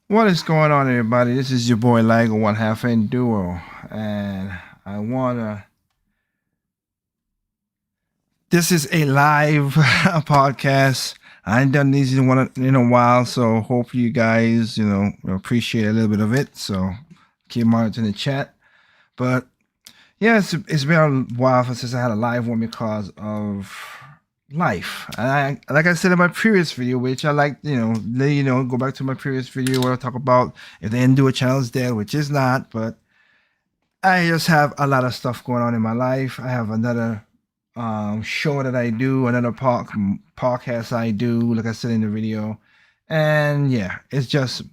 What is going on, everybody? This is your boy Ligo, one half and duo, and I wanna. This is a live podcast. I ain't done these in a while, so hope you guys, appreciate a little bit of it. So keep monitoring the chat. But yeah, it's been a while since I had a live one because of life. And like I said in my previous video, which I like, go back to my previous video where I talk about if they didn't do a channel's dead, which is not, but I just have a lot of stuff going on in my life. I have another show that I do, another podcast I do, like I said in the video. And yeah, it's just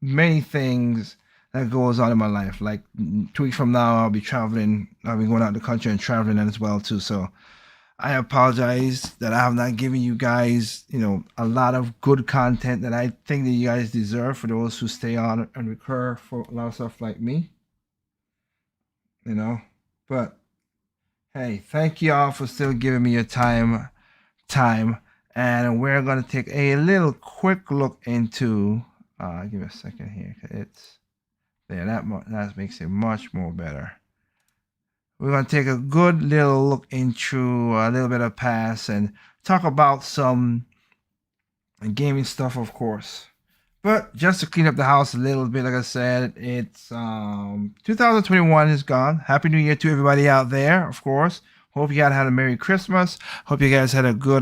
many things that goes on in my life. Like 2 weeks from now, I'll be traveling. I'll be going out the country and traveling as well too. So I apologize that I have not given you guys, a lot of good content that I think that you guys deserve for those who stay on and recur for a lot of stuff like me, you know. But hey, thank you all for still giving me your time, and we're gonna take a little quick look into. Give me a second here. It's there. That makes it much more better. We're going to take a good little look into a little bit of past and talk about some gaming stuff, of course. But just to clean up the house a little bit, like I said, it's 2021 is gone. Happy New Year to everybody out there, of course. Hope you guys had a Merry Christmas. Hope you guys had a good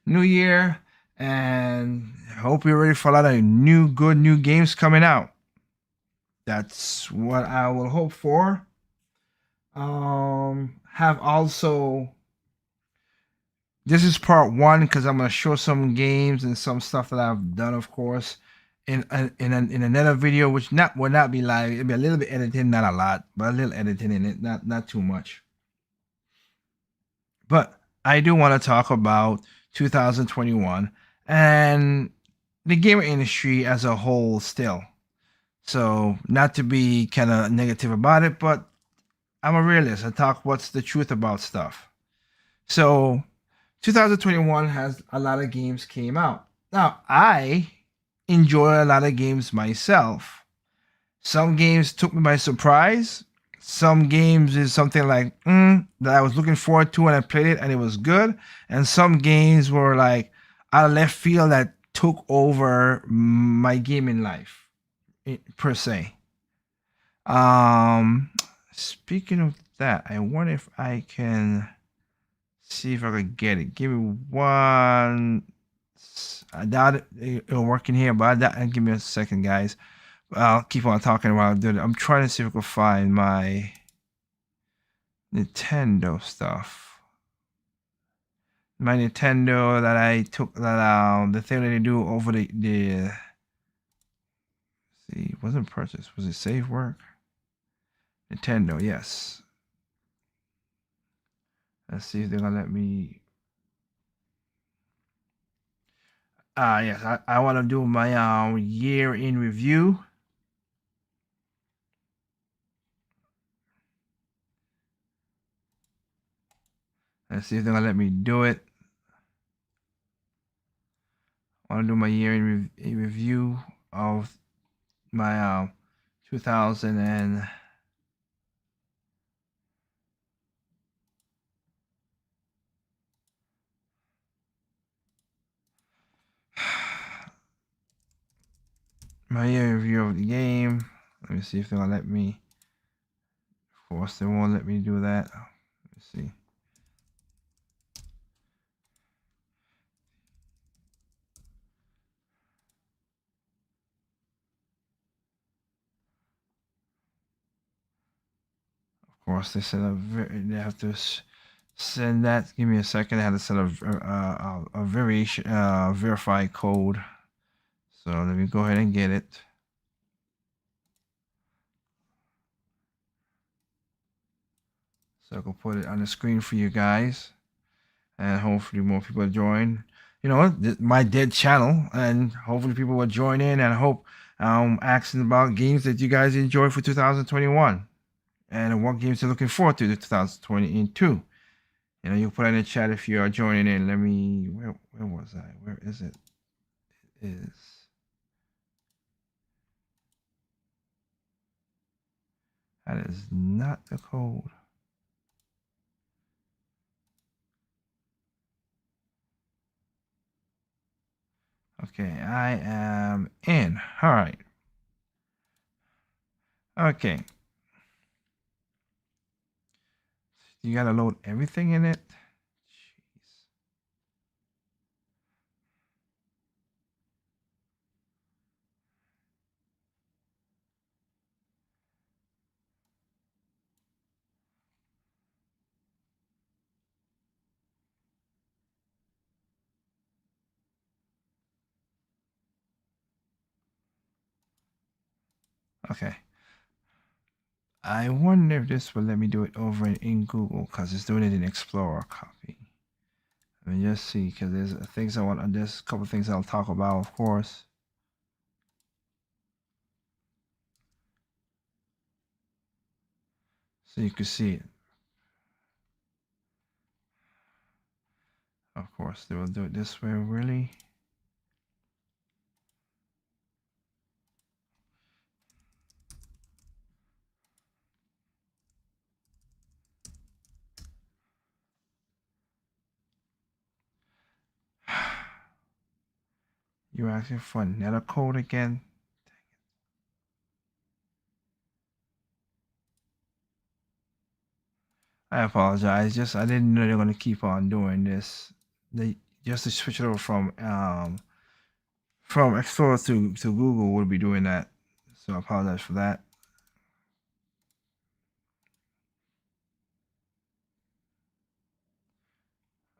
New Year, and hope you're ready for a lot of good new games coming out. That's what I will hope for. Have also, this is part one because I'm gonna show some games and some stuff that I've done, of course, in another video, which will not be live. It'll be a little bit editing, not a lot, but a little editing in it, not too much. But I do want to talk about 2021 and the gamer industry as a whole still. So not to be kind of negative about it, but I'm a realist. I talk what's the truth about stuff. So 2021 has a lot of games came out. Now, I enjoy a lot of games myself. Some games took me by surprise. Some games is something like that I was looking forward to and I played it and it was good. And some games were like out of left field that took over my gaming life per se. Speaking of that, I wonder if I can see if I could get it. Give me one. I doubt it'll work in here, but give me a second, guys. I'll keep on talking while I do it. I'm trying to see if I can find my Nintendo stuff. My Nintendo that I took the thing that they do over the see, it wasn't purchased. Was it save work? Nintendo, yes. Let's see if they're gonna let me. Yes, I want to do my year in review. Let's see if they're gonna let me do it. I want to do my year in review of my 2000 and my year review of the game. Let me see if they're gonna let me. Of course, they won't let me do that. Let me see. Of course, they said they have to send that. Give me a second. I had to send a variation verify code. So let me go ahead and get it. So I can put it on the screen for you guys, and hopefully more people join. My dead channel, and hopefully people will join in. And I hope asking about games that you guys enjoy for 2021, and what games you're looking forward to 2022. You put it in the chat if you are joining in. Let me. Where was I? Where is it? It is. That is not the code. Okay, I am in. All right. Okay. You gotta load everything in it. Jeez. Okay. I wonder if this will let me do it over in Google because it's doing it in Explorer copy. Let me just see because there's things I want. There's a couple things I'll talk about, of course. So you can see it. Of course, they will do it this way, really. You're asking for another code again? I apologize. Just I didn't know they were gonna keep on doing this. They just to switch it over from Explorer to Google would be doing that. So I apologize for that.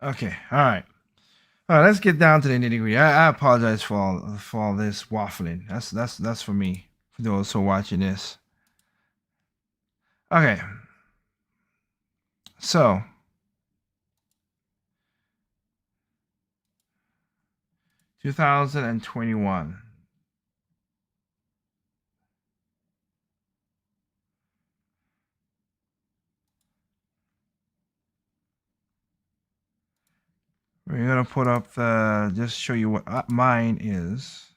Okay, all right. All right, let's get down to the nitty gritty. I apologize for all this waffling. That's for me. For those who are watching this. Okay. So 2021. We're gonna put up the just show you what mine is.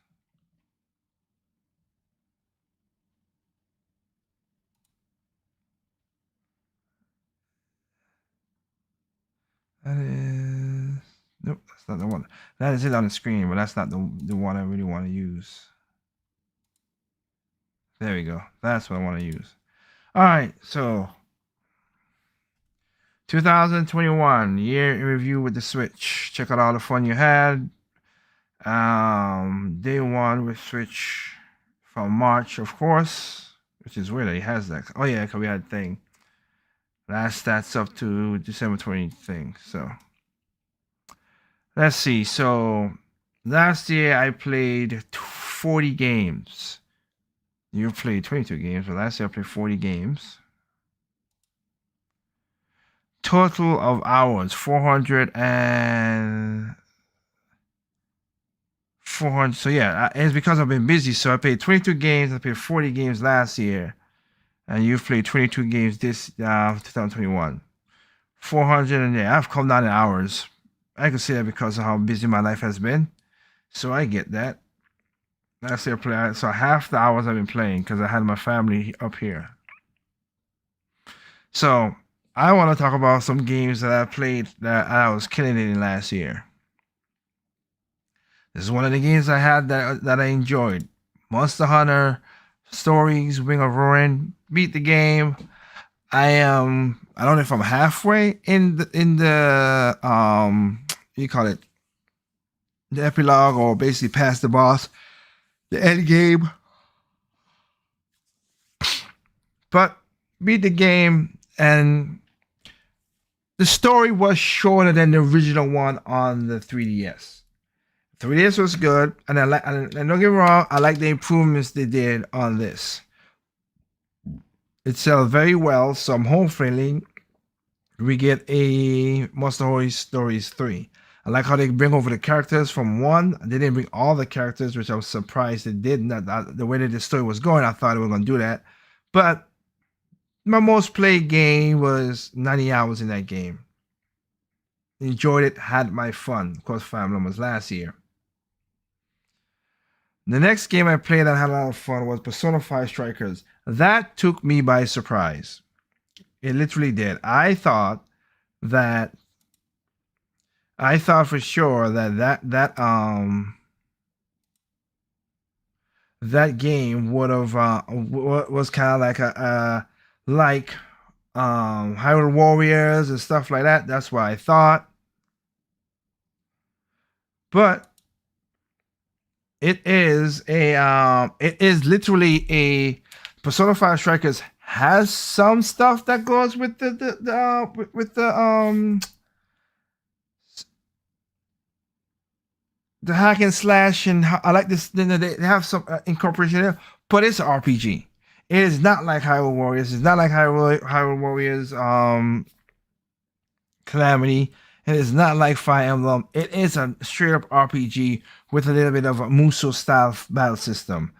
That is nope, that's not the one. That is it on the screen, but that's not the one I really want to use. There we go. That's what I want to use. All right, so 2021 year in review with the Switch. Check out all the fun you had. Day one with Switch from March, of course, which is weird that he has that. Oh yeah, because we had a thing. Last stats up to December 20th thing. So let's see. So last year I played 40 games. You played 22 games, but last year I played 40 games. Total of hours 400 and 400. So yeah, it's because I've been busy. So I played 22 games. I played 40 games last year, and you've played 22 games this 2021. 400, and yeah, I've come down in hours. I can say that because of how busy my life has been. So I get that. Last year I played, so half the hours I've been playing because I had my family up here. So I want to talk about some games that I played that I was killing it in last year. This is one of the games I had that I enjoyed. Monster Hunter Stories, Wing of Ruin. Beat the game. I don't know if I'm halfway in the you call it the epilogue or basically past the boss, the end game. But beat the game, and the story was shorter than the original one on the 3DS. 3DS was good, and and don't get me wrong, I like the improvements they did on this. It sells very well, so I'm hopefully we get a Monster Hunter Stories 3. I like how they bring over the characters from 1. They didn't bring all the characters, which I was surprised they did. Not the way that the story was going, I thought they were going to do that. But my most played game was 90 hours in that game. Enjoyed it, had my fun. Of course, Fire Emblem was last year. The next game I played and had a lot of fun was Persona 5 Strikers. That took me by surprise. It literally did. That I thought for sure that game would have was kind of like a like Hyrule Warriors and stuff like that. That's what I thought. But it is literally a Persona 5 Strikers has some stuff that goes with the hack and slash, and I like this. They have some incorporation there, but it's an RPG. It is not like Hyrule Warriors. It's not like Hyrule Warriors Calamity. It is not like Fire Emblem. It is a straight up RPG with a little bit of a Muso style battle system.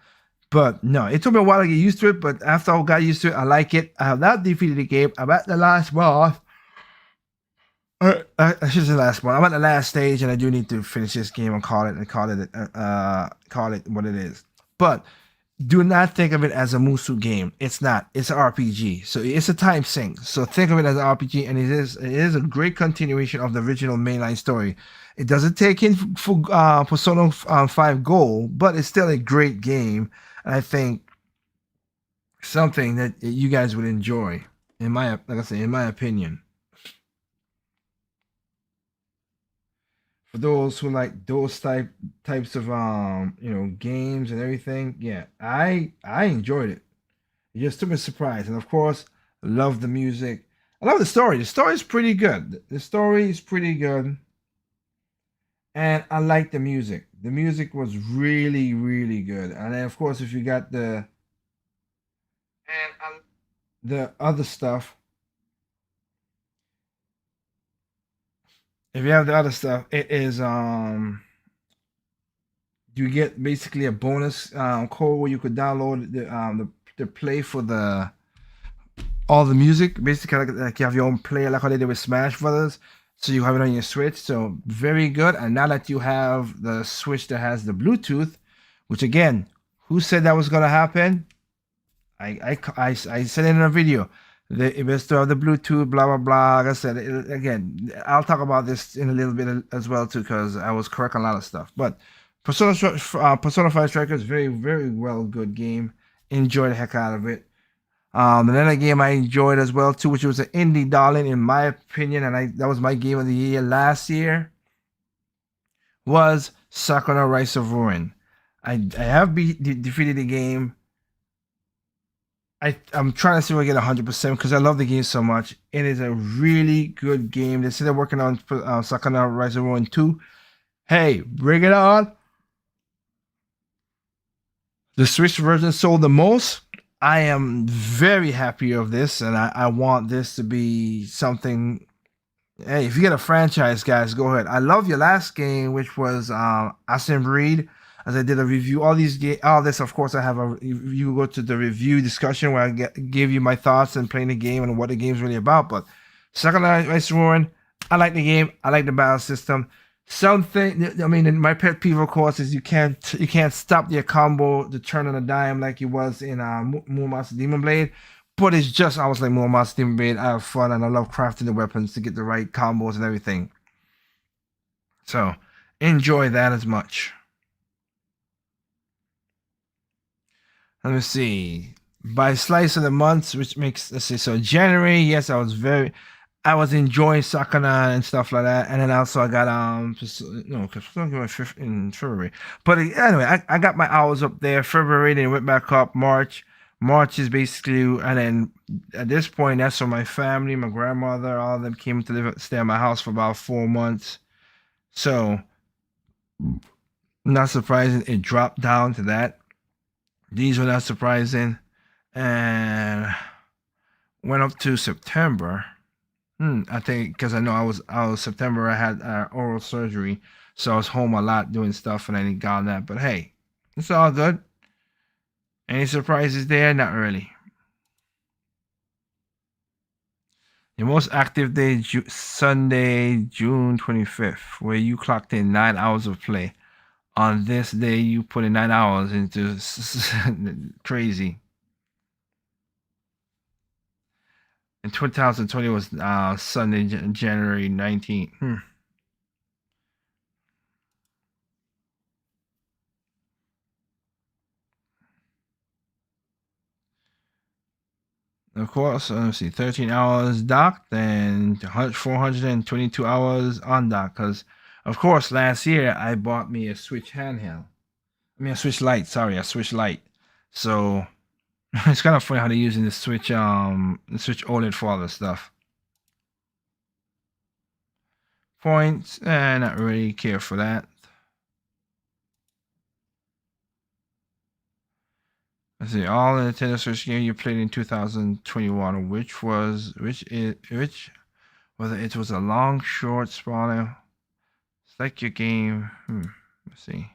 But no, it took me a while to get used to it. But after I got used to it, I like it. I have not defeated the game. I'm at the last boss. I should say last one. I'm at the last stage, and I do need to finish this game and call it what it is. But do not think of it as a Musu game. It's not. It's an RPG. So it's a time sink. So think of it as an RPG, and it is a great continuation of the original mainline story. It doesn't take in for Persona 5 Gold, but it's still a great game. And I think something that you guys would enjoy, like I say, in my opinion. For those who like those types of games and everything, yeah, I enjoyed it. It just took me surprise, and of course, I love the music. I love the story. The story is pretty good. The story is pretty good, and I like the music. The music was really really good, and then of course, if you got the other stuff, if you have the other stuff, it is you get basically a bonus code where you could download the play for the all the music. Basically, like you have your own player, like how they did with Smash Brothers. So you have it on your Switch. So very good. And now that you have the Switch that has the Bluetooth, which again, who said that was gonna happen? I said it in a video. It was to have the Bluetooth, blah blah blah. Like I said, again, I'll talk about this in a little bit as well too, because I was correct on a lot of stuff. But Persona 5 Strikers, very very well good game. Enjoy the heck out of it. Another game I enjoyed as well too, which was an indie darling in my opinion, and that was my game of the year last year, was Sakura Rise of Ruin. I have defeated the game. I'm trying to see if I get 100% because I love the game so much. It is a really good game. They say they're working on Sakura Rise of Ruin 2. Hey, bring it on. The Switch version sold the most. I am very happy of this, and I want this to be something. Hey, if you get a franchise, guys, go ahead. I love your last game, which was Assassin's Creed. As I did a review, all this, of course, I have a. You go to the review discussion where I give you my thoughts and playing the game and what the game's really about. But Sakura Rise of Ruin, I like the game. I like the battle system. Something, I mean, my pet peeve, of course, is you can't stop your combo to turn on a dime like it was in Muramasa Demon Blade. But it's just almost like Muramasa Demon Blade. I have fun and I love crafting the weapons to get the right combos and everything. So enjoy that as much. Let me see. By slice of the months, which makes, let's see, so January, yes, I was enjoying Sakura and stuff like that, and then also I got in February. But anyway, I got my hours up there. February, then it went back up. March is basically, and then at this point, that's when my family, my grandmother, all of them came to stay at my house for about 4 months. So, not surprising, it dropped down to that. These were not surprising, and went up to September. I think because I know I was September. I had oral surgery, so I was home a lot doing stuff, and I didn't got that. But hey, it's all good. Any surprises there? Not really. Your most active day, Sunday, June 25th, where you clocked in 9 hours of play. on this day you put in 9 hours into crazy. In 2020 was Sunday, January 19th. Of course, let's see, 13 hours docked and 422 hours on dock. Because, of course, last year I bought me a Switch handheld. A Switch Lite. Sorry, a Switch Lite. So it's kind of funny how they're using the Switch OLED for all this stuff. Points, not really care for that. Let's see, all the Nintendo Switch game you played in 2021, which was whether it was a long, short, smaller. Select your game. Let's see.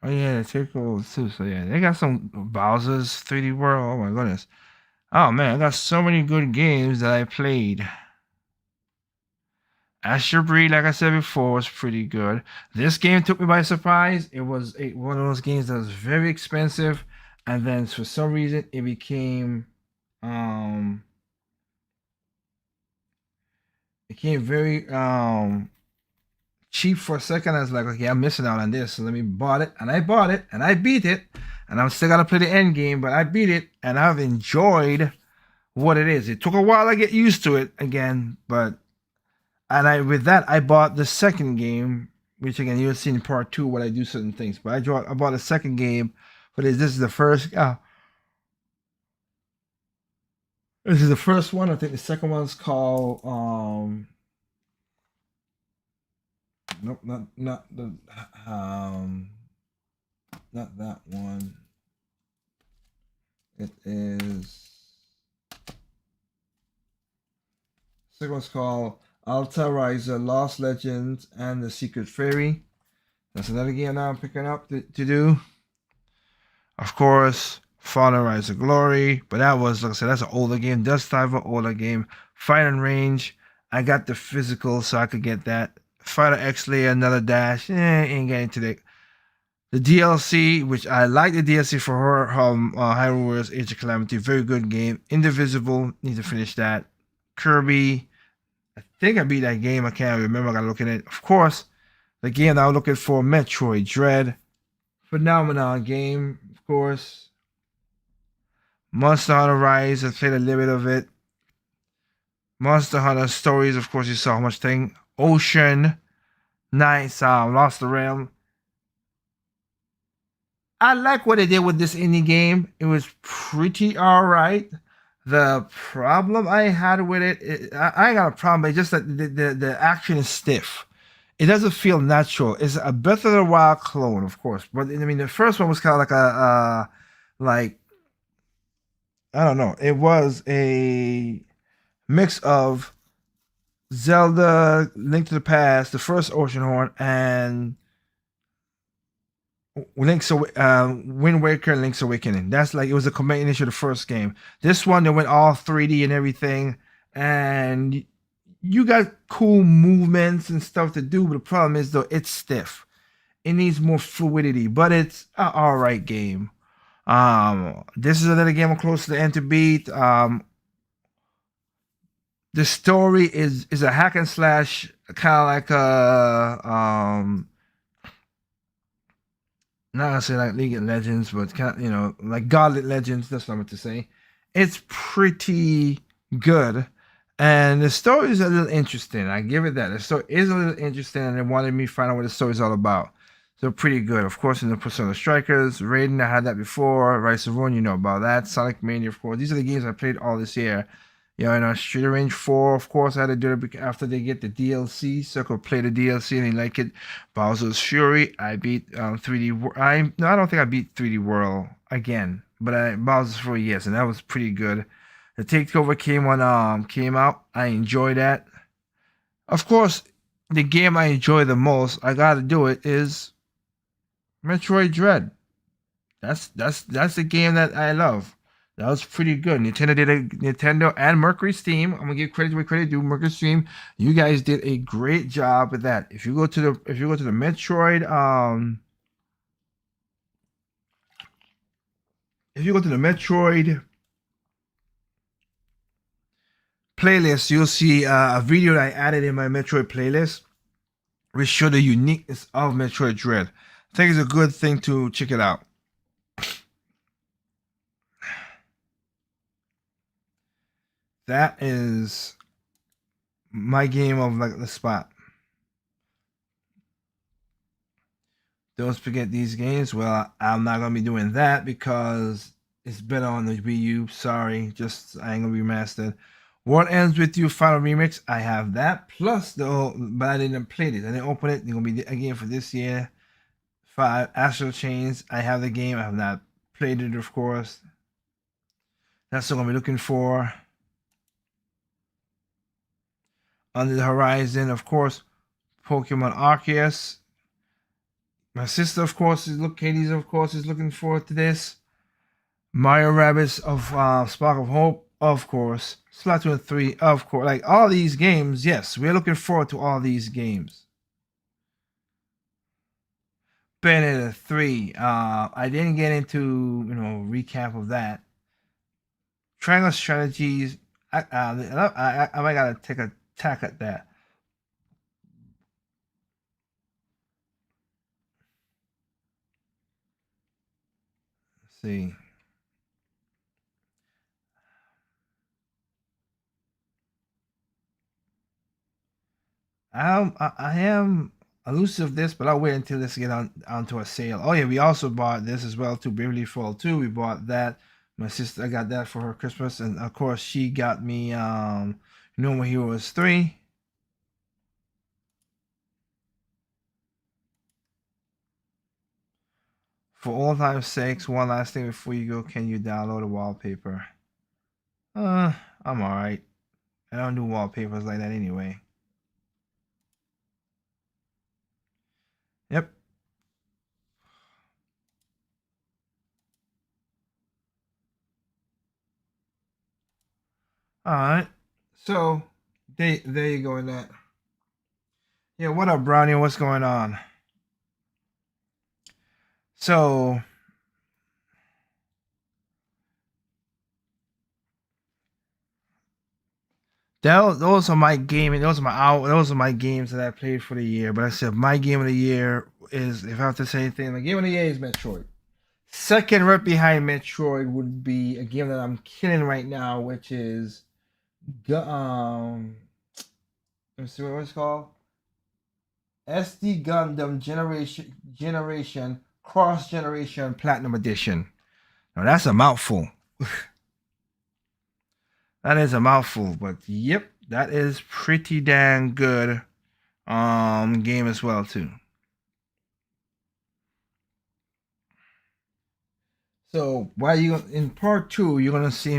Oh yeah, the typical too. So yeah, they got some Bowser's 3D World. Oh my goodness. Oh man, I got so many good games that I played. Astro Breed, like I said before, was pretty good. This game took me by surprise. It was one of those games that was very expensive, and then for some reason it became very cheap for a second. I was like, okay, I'm missing out on this, so let me bought it, and I bought it, and I beat it, and I'm still gonna play the end game, but I beat it, and I've enjoyed what it is. It took a while to get used to it again, but with that I bought the second game, which again you'll see in part 2 when I do certain things. But I bought a second game for this. This is the first. This is the first one. I think the second one's called nope, not the not that one. It is. Second one's called Alterizer, Lost Legends, and the Secret Fairy. That's another game now I'm picking up to do. Of course, Fallen Rise of Glory, but that was, like I said, that's an older game. That's type of older game. Fight and Range, I got the physical, so I could get that. Fighter X Layer, another dash. Ain't getting to the DLC, which I like the DLC for her. Hyrule Warriors Age of Calamity, very good game. Indivisible, need to finish that. Kirby, I think I beat that game. I can't remember. I gotta look at it. Of course, the game that I was looking for, Metroid Dread, phenomenal game. Of course, Monster Hunter Rise. I played a little bit of it. Monster Hunter Stories. Of course, you saw how much thing. Ocean Knights, Lost the Realm. I like what they did with this indie game. It was pretty alright. The problem I had with it, I ain't got a problem, but it's just that the action is stiff. It doesn't feel natural. It's a Breath of the Wild clone, of course. But I mean, the first one was kind of like like, I don't know. It was a mix of Zelda, Link to the Past, the first Oceanhorn, and Wind Waker and Link's Awakening. That's like, it was a combination of the first game. This one, they went all 3D and everything, and you got cool movements and stuff to do, but the problem is, though, it's stiff. It needs more fluidity, but it's an alright game. This is another game I'm close to the end to beat. The story is a hack and slash, kind of like a not gonna say like League of Legends, but kind of, like Godly Legends. That's what I meant to say. It's pretty good, and the story is a little interesting. I give it that. The story is a little interesting, and they wanted me to find out what the story is all about. So pretty good. Of course, in the Persona Strikers, Raiden, I had that before. Rise of Rune, you know about that. Sonic Mania, of course. These are the games I played all this year. Street Range 4, of course, I had to do it after they get the DLC, so I could play the DLC and they like it. Bowser's Fury, I beat 3D. I don't think I beat 3D World again, but Bowser's Fury, yes, and that was pretty good. The Takeover came out. I enjoyed that. Of course, the game I enjoy the most, I gotta do it, is Metroid Dread. That's the game that I love. That was pretty good. Nintendo and Mercury Steam. I'm gonna give credit where credit due. Mercury Steam, you guys did a great job with that. If you go to the Metroid, if you go to the Metroid playlist, you'll see a video that I added in my Metroid playlist, which show the uniqueness of Metroid Dread. I think it's a good thing to check it out. That is my game of like the spot. Don't forget these games. Well, I'm not gonna be doing that because it's better on the Wii U. Sorry, just I ain't gonna be remastered. What Ends With You Final Remix, I have that. Plus but I didn't play it. I didn't open it. It's gonna be a game for this year. 5 Astral Chains, I have the game. I have not played it, of course. That's what I'm gonna be looking for. Under the Horizon, of course, Pokemon Arceus. My sister, of course, Katie's, of course, is looking forward to this. Mario Rabbids of Spark of Hope, of course. Splatoon 3, of course. Like all these games, yes, we're looking forward to all these games. Bayonetta 3, I didn't get into, recap of that. Triangle Strategies, I might gotta take a tack at that. Let's see. I am elusive this, but I'll wait until this get onto a sale. Oh yeah, we also bought this as well too. Bravely Fall 2. We bought that. My sister, I got that for her Christmas, and of course she got me No More Heroes 3. For all time's sakes, one last thing before you go, can you download a wallpaper? I'm alright. I don't do wallpapers like that anyway. Yep. Alright. So there you go in that. Yeah, what up, Brownie? What's going on? So those are my gaming. Those are my games that I played for the year. But I said my game of the year is, if I have to say anything, my game of the year is Metroid. Second, right behind Metroid, would be a game that I'm killing right now, which is let's see what it's called. SD Gundam Generation Cross Generation Platinum Edition. Now that's a mouthful. That is a mouthful, but yep, that is pretty dang good game as well too. So while you in part two, you're gonna see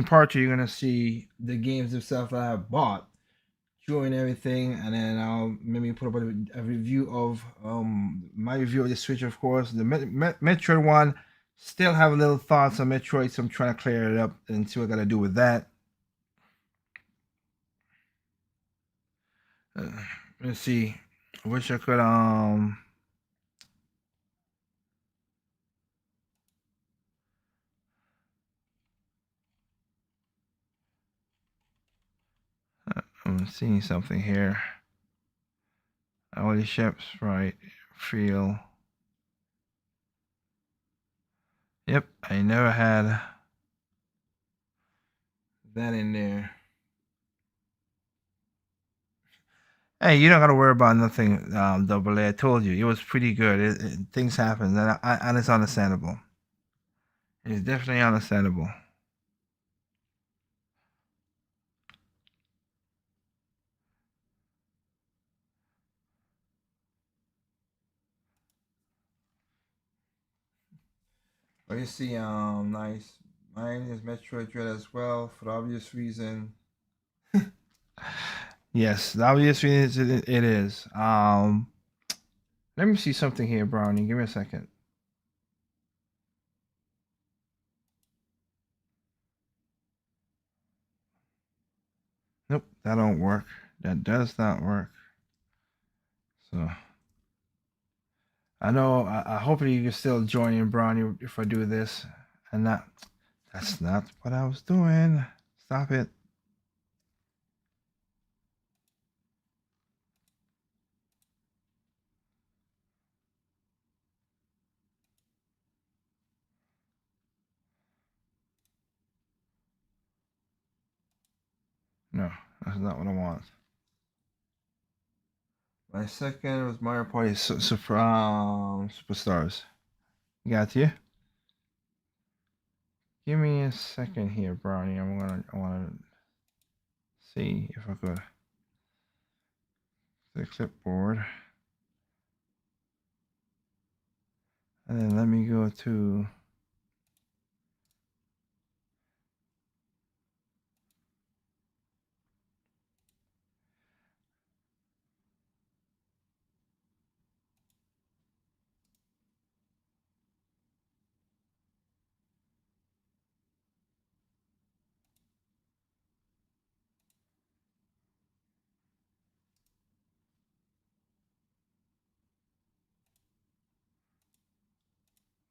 the games themselves that I have bought, showing everything, and then I'll maybe put up a review of my review of the Switch, of course. The Metroid one, still have a little thoughts on Metroid, so I'm trying to clear it up and see what I gotta do with that. Let's see. I wish I could I'm seeing something here. All the ships, right? Feel. Yep, I never had that in there. Hey, you don't gotta worry about nothing, Double A. I told you it was pretty good. Things happen, and it's understandable. It's definitely understandable. But you see, nice. Mine is Metroid Dread as well, for the obvious reason. Yes, the obvious reason it is. Let me see something here, Brownie. Give me a second. Nope, that don't work. That does not work. So I know. I hope you can still join in, Brownie, if I do this. And that's not what I was doing. Stop it. No, that's not what I want. My second was Mario Party Superstars. Got you. Give me a second here, Brownie. I wanna see if I could the clipboard. And then let me go to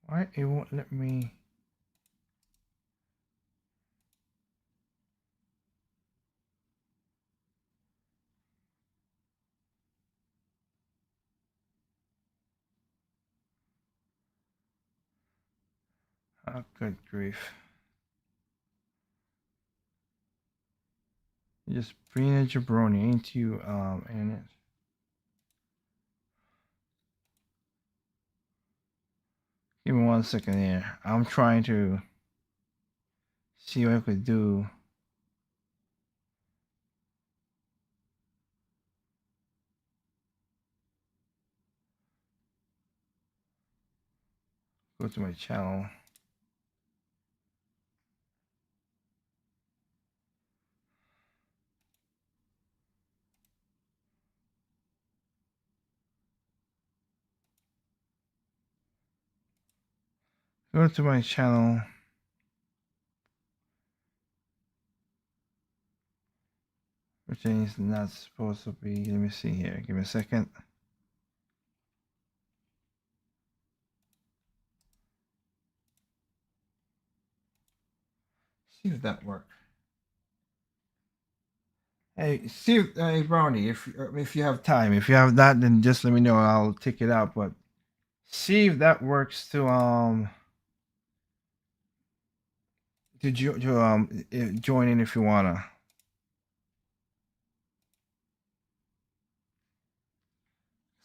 why it won't let me. Oh, good grief. You just being a jabroni, ain't you, in it? Give me 1 second here. I'm trying to see what I could do. Go to my channel. Go to my channel. Which is not supposed to be. Let me see here. Give me a second. See if that works. Hey, see, hey Brownie, if you have time, if you have that, then just let me know. I'll take it out. But see if that works to join in if you wanna.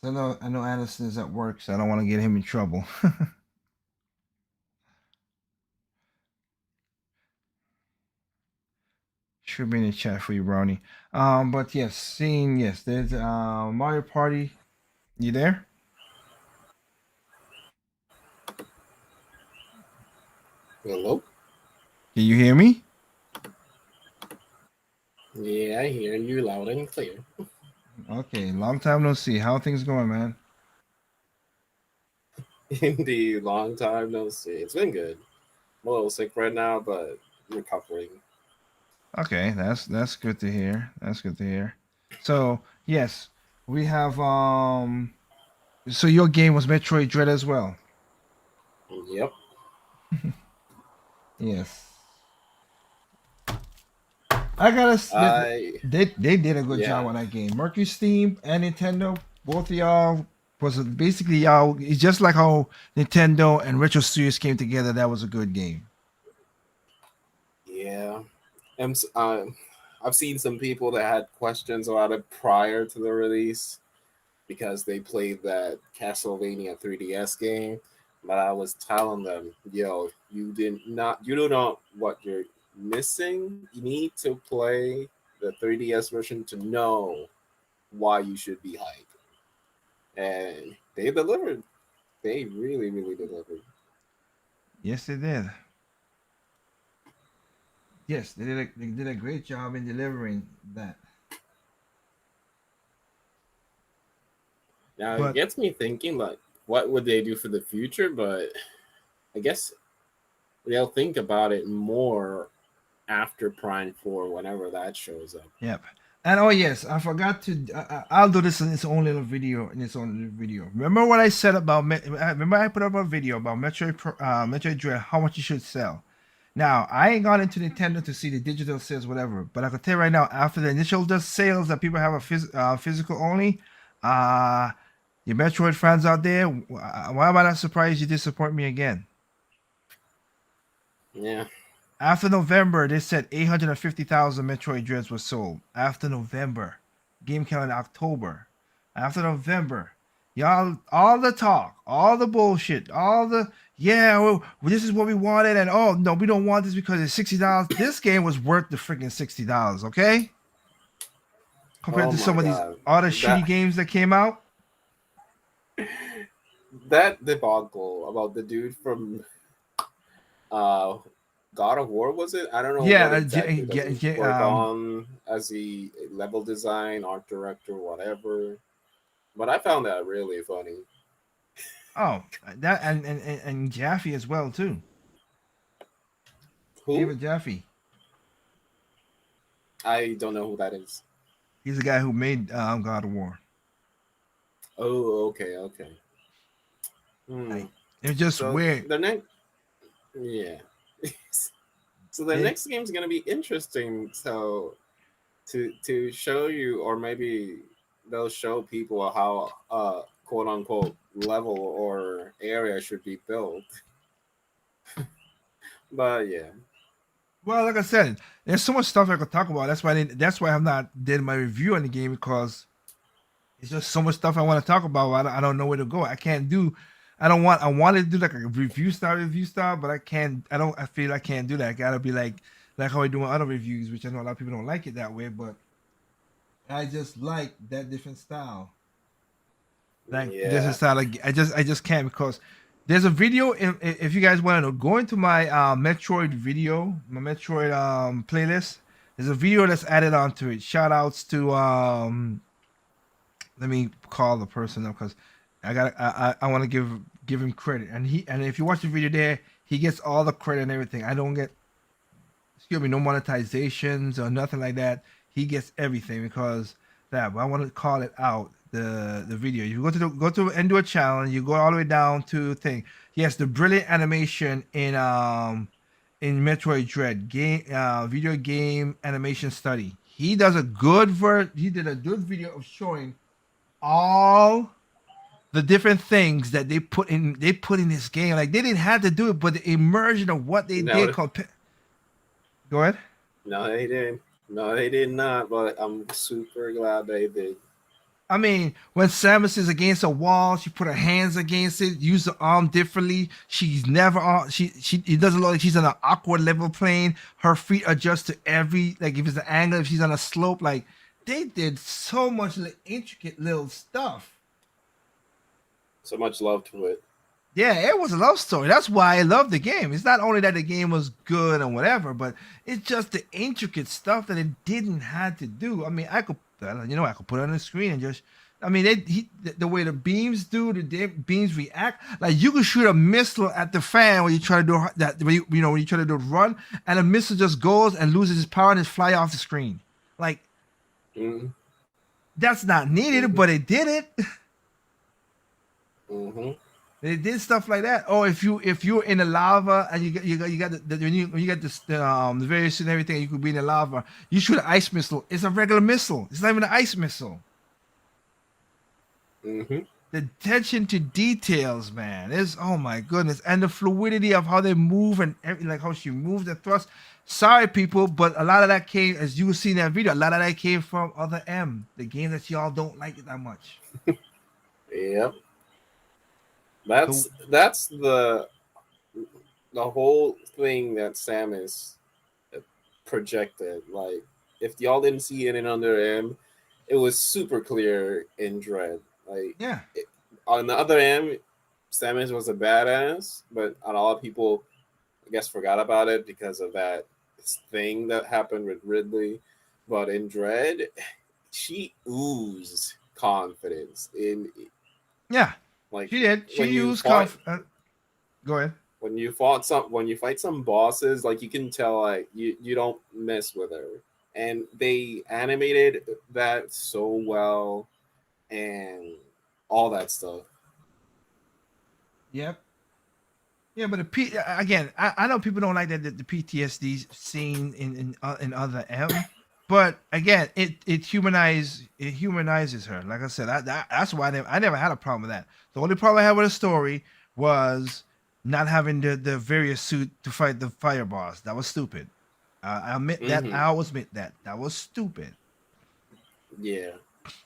I know Anderson is at work, so I don't want to get him in trouble. Should be in the chat for you, Brownie. But yes, there's Mario Party. You there? Hello? Can you hear me? Yeah, I hear you loud and clear. Okay, long time no see. How things going, man? Indeed, long time no see. It's been good. I'm a little sick right now, but recovering. Okay, that's good to hear. That's good to hear. So yes, we have So your game was Metroid Dread as well. Yep. Yes. I gotta I they did a good job yeah. on that game. Mercury Steam and Nintendo, both of y'all was basically y'all. It's just like how Nintendo and Retro Studios came together. That was a good game. Yeah. I've seen some people that had questions about it prior to the release because they played that Castlevania 3DS game. But I was telling them, yo, you don't know what you're missing. You need to play the 3DS version to know why you should be hyped. And they delivered. They really, really delivered. Yes, they did. Yes, they did a great job in delivering that. Now it But gets me thinking, like, what would they do for the future? But I guess they'll think about it more after Prime 4, whenever that shows up. Yep. And oh yes, I forgot to. I'll do this in its own little video. In its own little video. Remember what I said about? Remember I put up a video about Metroid Dread. How much you should sell. Now I ain't gone into Nintendo to see the digital sales, whatever. But I can tell you right now, after the initial just sales that people have a physical only, uh, your Metroid fans out there, why am I not surprised you disappoint me again? Yeah. After November, they said 850,000 Metroid Dreads were sold. After November, game came out in October. After November, y'all, all the talk, all the bullshit, all the yeah, well, this is what we wanted, and oh no, we don't want this because it's $60. This game was worth the freaking $60, okay? Compared Oh to my some of these god. other shitty That games that came out. that debacle about the dude from uh God of War, was it? I don't know Yeah, what exactly does he work on as he level design, art director, whatever. But I found that really funny. oh, that and Jaffe as well too. Who? David Jaffe. I don't know who that is. He's the guy who made God of War. Oh, okay, okay. Hmm. Like, it's just So weird. the next, yeah. So the It, next game is gonna be interesting. So to show you, or maybe they'll show people how quote unquote level or area should be built. But yeah. well, like I said, there's so much stuff I could talk about. That's why I'm not did my review on the game because it's just so much stuff I want to talk about. I don't know where to go. I can't do. I don't want. I wanted to do like a review style, but I can't. I don't. I feel I can't do that. I gotta be like how I do my other reviews, which I know a lot of people don't like it that way, but I just like that different style. Like this Yeah. is not like I just can't because there's a video if you guys want to know, go into my Metroid video, my Metroid playlist. There's a video that's added onto it. Shout outs to let me call the person up because I want to give him credit and if you watch the video there he gets all the credit and everything. I don't get excuse me no monetizations or nothing like that. He gets everything because that. But I want to call it out the video. You go to and do a challenge. You go all the way down to thing. Yes, the brilliant animation in Metroid Dread game video game animation study. He does a good He did a good video of showing all the different things that they put in this game. Like they didn't have to do it, but the immersion of what they did. No, Go ahead. no, they didn't. No, they did not. But I'm super glad they did. I mean, when Samus is against a wall, she put her hands against it, use the arm differently. She's never on. She it doesn't look like she's on an awkward level plane. Her feet adjust to every like if it's an angle, if she's on a slope. Like they did so much intricate little stuff. So much love to it. Yeah, it was a love story. That's why I love the game. It's not only that the game was good and whatever, but it's just the intricate stuff that it didn't have to do. I mean, I could, I could put it on the screen and just, I mean, the way the beams do, beams react. Like you could shoot a missile at the fan when you try to do that. When when you try to do a run, and the missile just goes and loses its power and just fly off the screen. Like Mm-hmm. that's not needed, but it did it. Mm-hmm. They did stuff like that. Or if you're in the lava and you got when you got this the various and everything, you could be in the lava. You shoot an ice missile. It's a regular missile. It's not even an ice missile. Mm-hmm. The attention to details, man, is oh my goodness, and the fluidity of how they move and like how she moves the thrust. Sorry, people, but a lot of that came, as you see in that video, a lot of that came from Other M, the game that y'all don't like it that much. Yep. So That's the whole thing that Samus projected. Like, if y'all didn't see it in Under M, it was super clear in Dread. Like, yeah, on the other end, Samus was a badass, but a lot of people, I guess, forgot about it because of that thing that happened with Ridley. But in Dread, she oozed confidence. In yeah, like she did. She when you used fought go ahead. when you fight some bosses, like you can tell like you don't mess with her, and they animated that so well and all that stuff. Yep. Yeah, but the P again, I know people don't like that the PTSD scene in other M, but again, it humanizes her. Like I said, that's why I never had a problem with that. The only problem I had with the story was not having the various suit to fight the fire boss. That was stupid. I admit that. Hmm. I always admit that was stupid. Yeah,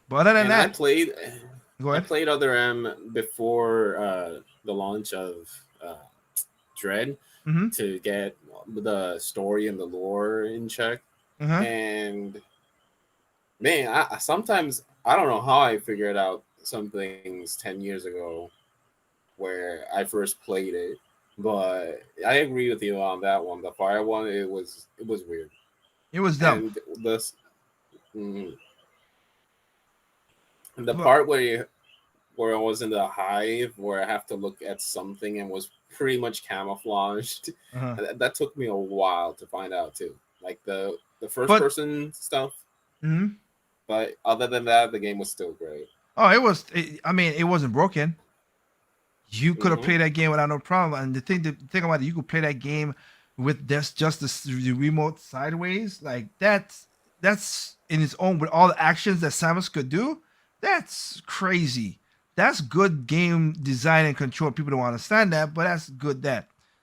But other than and that, go I ahead. played Other M before the launch of uh, Dread Mm-hmm. to get the story and the lore in check. Uh-huh. And man, I sometimes I don't know how I figured out some things 10 years ago where I first played it, but I agree with you on that one. The fire one, it was weird, It was dumb. and mm, the But part where I was in the hive where I have to look at something and was pretty much camouflaged. uh-huh. That took me a while to find out too. Like the first But person stuff, mhm. but other than that, the game was still great. Oh, I mean, it wasn't broken. You could have Hmm. played that game without no problem. And the thing about it, you could play that game with just the remote sideways. Like that's in its own with all the actions that Samus could do. That's crazy. That's good game design and control. People don't understand that, but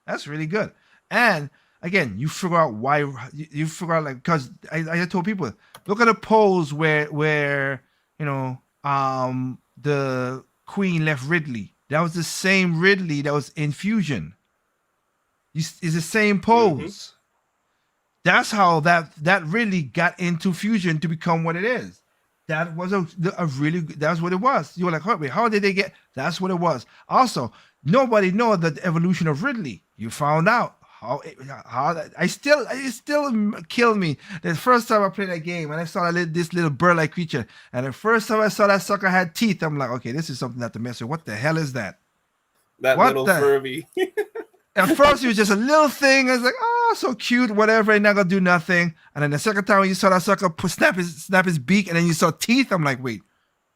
that's really good. And again, you figure out why you figure out like because I told people look at the pose where the Queen left Ridley. That was the same Ridley that was in Fusion. It's the same Hmm. pose. That's how that really got into Fusion to become what it is. That was a really that's what it was. You were like, wait, how did they get? That's what it was. Also, nobody knows the evolution of Ridley. You found out how that, it still killed me. The first time I played that game and I saw this little bird-like creature, and the first time I saw that sucker had teeth, I'm like, okay, this is something not to mess with. What the hell is that? That What little the Furby. At first, it was just a little thing. I was like, "Oh, so cute, whatever." Ain't not gonna do nothing. And then the second time, when you saw that sucker snap his beak, and then you saw teeth, I'm like, "Wait,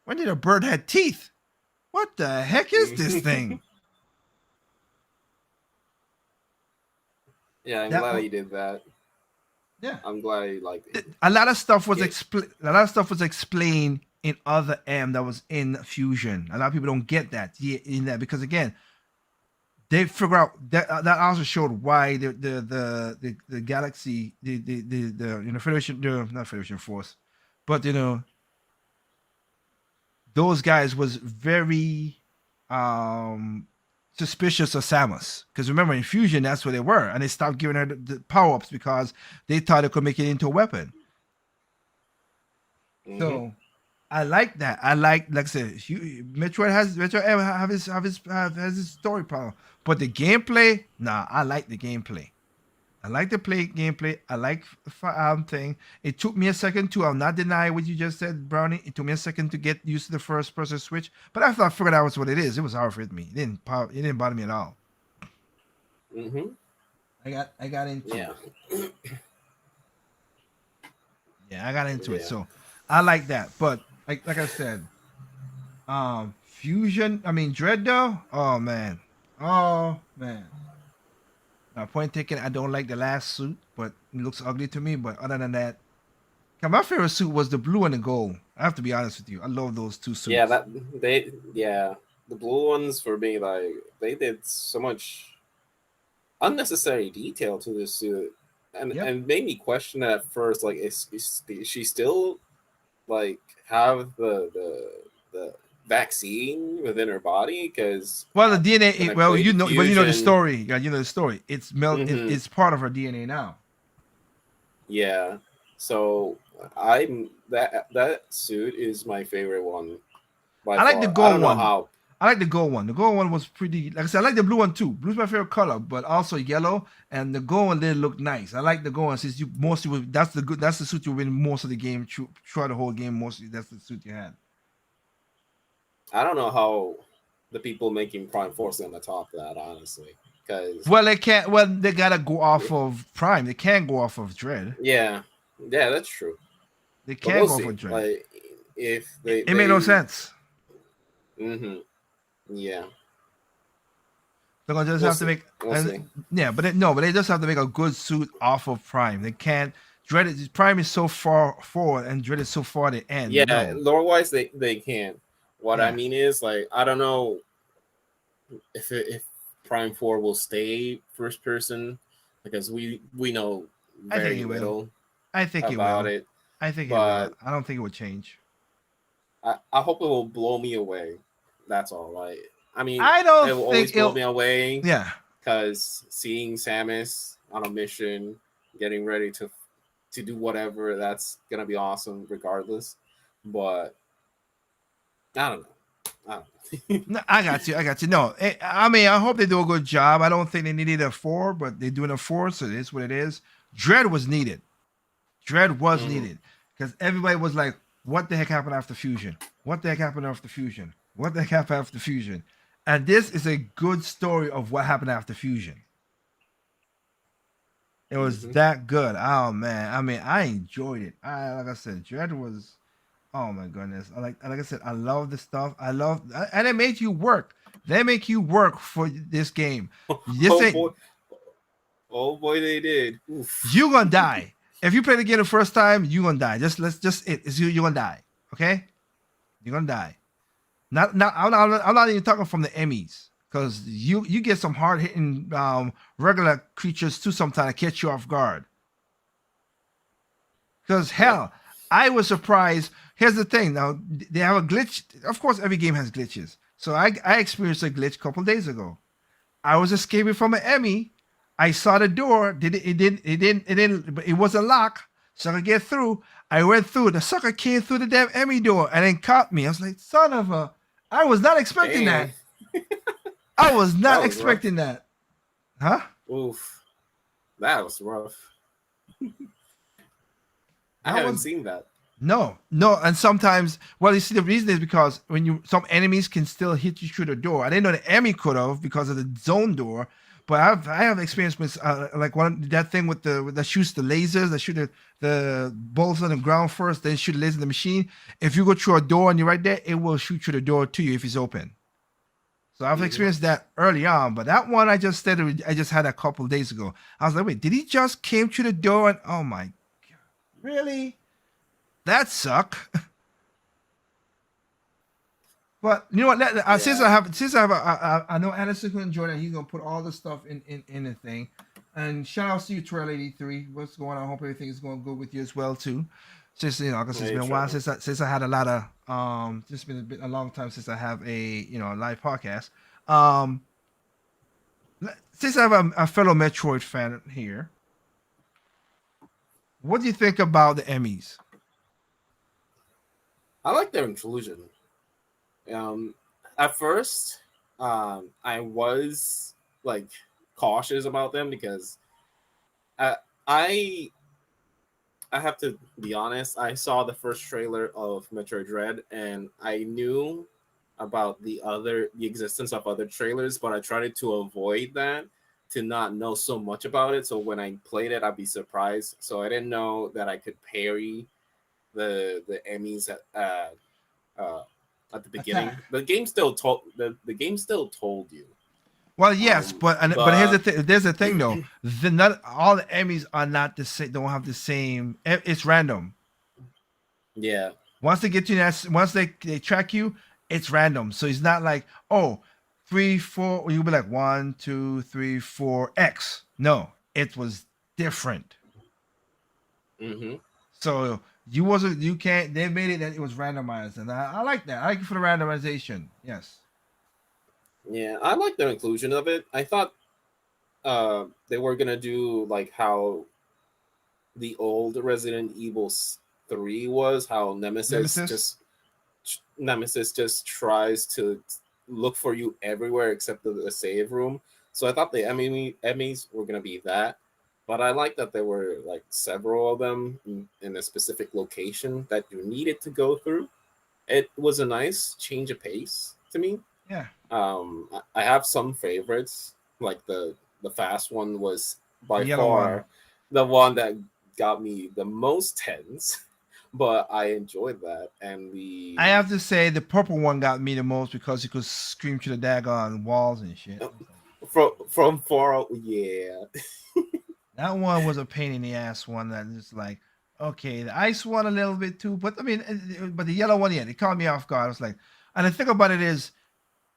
when did a bird have teeth? What the heck is this thing?" Yeah, I'm That glad he did that. yeah, I'm glad he liked it. a lot of stuff was Get explained in other M that was in Fusion. A lot of people don't get that in that because again, they figure out that also showed why the galaxy the Federation not Federation Force, but those guys was very um suspicious of Samus because remember in Fusion that's where they were and they stopped giving her the power ups because they thought it could make it into a weapon. hmm So I like that. Like I said, Metroid M has his story problem, but the gameplay, nah, I like the gameplay. I like the play gameplay. I like thing. It took me a second to. I'll not deny what you just said, Brownie. It took me a second to get used to the first person switch, but after I figured out what it is, it was hard for me. It didn't bother me at all. hmm I got into Yeah, it. Yeah, I got into it. yeah. So I like that. But like I said, Fusion. I mean Dread though. Oh man. Now point taken. I don't like the last suit, but it looks ugly to me. But other than that, my favorite suit was the blue and the gold. I have to be honest with you. I love those two Yeah, suits. that yeah, the blue ones for me, like they did so much unnecessary detail to this suit, Yep. and made me question it at first. Like, is she still like have the vaccine within her body? Because Well, the DNA. when I Well, played but you know the Fusion, story. Yeah, you know the story. hmm It's part of her DNA now. yeah, so I'm that suit is my favorite one by I like the far. I don't gold know one. how. I like the gold one. The gold one was pretty. Like I said, I like the blue one too. Blue's my favorite color, but also yellow. And the gold one did look nice. I like the gold one since you mostly that's the suit you win most of the game. Throughout the whole game, mostly that's the suit you had. I don't know how the people making Prime Force on the top of that, honestly. because Well, they can't. Well, they gotta go off of Prime. They can't go off of Dread. yeah, yeah, that's true. They But can't we'll go off see. of Dread. Like if It made no they sense. hmm yeah, They're gonna just we'll have to see. make. We'll see. And yeah, but no, but they just have to make a good suit off of Prime. They can't. Prime is so far forward, and Dread is so far at the end. Yeah, No. lore wise they can. What I Yeah. mean is like I don't know if Prime 4 will stay first person because we know I think very it will. little I think it about will. it, I think it will. but I don't think it will change. I hope it will blow me away. That's all. Like I mean, I don't it will always think blow it'll. me away Yeah. because seeing Samus on a mission, getting ready to do whatever, that's gonna be awesome regardless. But I don't know. I don't know. No, I got you. I got you. No, I mean, I hope they do a good job. I don't think they needed a 4, but they're doing a 4, so it is what it is. Dread was needed. Dread was Mhm. needed because everybody was like, "What the heck happened after Fusion? What the heck happened after Fusion? What the heck happened after Fusion?" And this is a good story of what happened after Fusion. It was Mhm. that good. Oh man, I mean, I enjoyed it. Like I said, Dread was. Oh my goodness! Like I said, I love the stuff. I love, and it made you work. They make you work for this game. This Oh ain't boy. Oh boy, they did. Oof. you gonna die if you play the game the first time. You gonna die. It's you. You gonna die. Okay, you're gonna die. Not. I'm not even talking from the Emmys because you get some hard hitting regular creatures too sometimes to catch you off guard. Because Yeah. hell, I was surprised. Here's the thing. Now they have a glitch. Of course, every game has glitches. So I experienced a glitch a couple days ago. I was escaping from an Emmy. I saw the door. It wasn't locked. So I could get through. I went through. The sucker came through the damn Emmy door and then caught me. I was like, son of a. I was not expecting Dang. that. I was That not was rough. expecting that. Huh? Oof. That was rough. I That haven't was seen that. no, and sometimes, well, you see, the reason is because some enemies can still hit you through the door. I didn't know the enemy could have because of the zone door, but I have experience with like that thing with the that shoots the lasers, that shoot the bolts on the ground first, then shoot the laser in the machine. If you go through a door and you're right there, it will shoot through the door to you if it's open. So I've Mhm. experienced that early on, but that one I just had a couple days ago. I was like, wait, did he just came through the door and oh my god, really? That suck. But you know what? Yeah. Since I have I know Anderson can enjoy that. He's gonna put all the stuff in the thing. And shout out to you, Trail 83. What's going on? I hope everything is going good with you as well too. Since because it's Hey, been a while Trevor. since I had a lot of It's been a long time since I have a live podcast. Um, since I have a fellow Metroid fan here, what do you think about the Emmys? I like their inclusion. Um, at first, I was like cautious about them because I, I I have to be honest. I saw the first trailer of Metroid Dread, and I knew about the existence of other trailers, but I tried to avoid that to not know so much about it. So when I played it, I'd be surprised. So I didn't know that I could parry the Emmys uh, at the beginning. Attack. The game still told you. Well, yes, Um, but here's the but thing. There's a thing though. Not all the Emmys are not the same. Don't have the same. It's random. yeah, Once they get you that, once they track you, it's random. So it's not like three, four. You'll be like 1, 2, 3, 4 X. No, it was different. hmm So you can't. They made it that it was randomized, and I like that. I like it for the randomization. Yes. yeah, I like the inclusion of it. I thought they were gonna do like how the old Resident Evil 3 was, how Nemesis. Nemesis just tries to look for you everywhere except the save room. So I thought the Emmys were gonna be that, but I like that there were like several of them in a specific location that you needed to go through. It was a nice change of pace to me. Yeah. I have some favorites. like the fast one was The by yellow one. far the one that got me the most tense. But I enjoyed that, and I the have to say the purple one got me the most because you could scream through the daggone walls and shit. I was like, from far out, yeah. that one was a pain in the ass one. That is like, okay, the ice one a little bit too, but I mean, but the yellow one, yeah, it caught me off guard. I was like, and the thing about it is,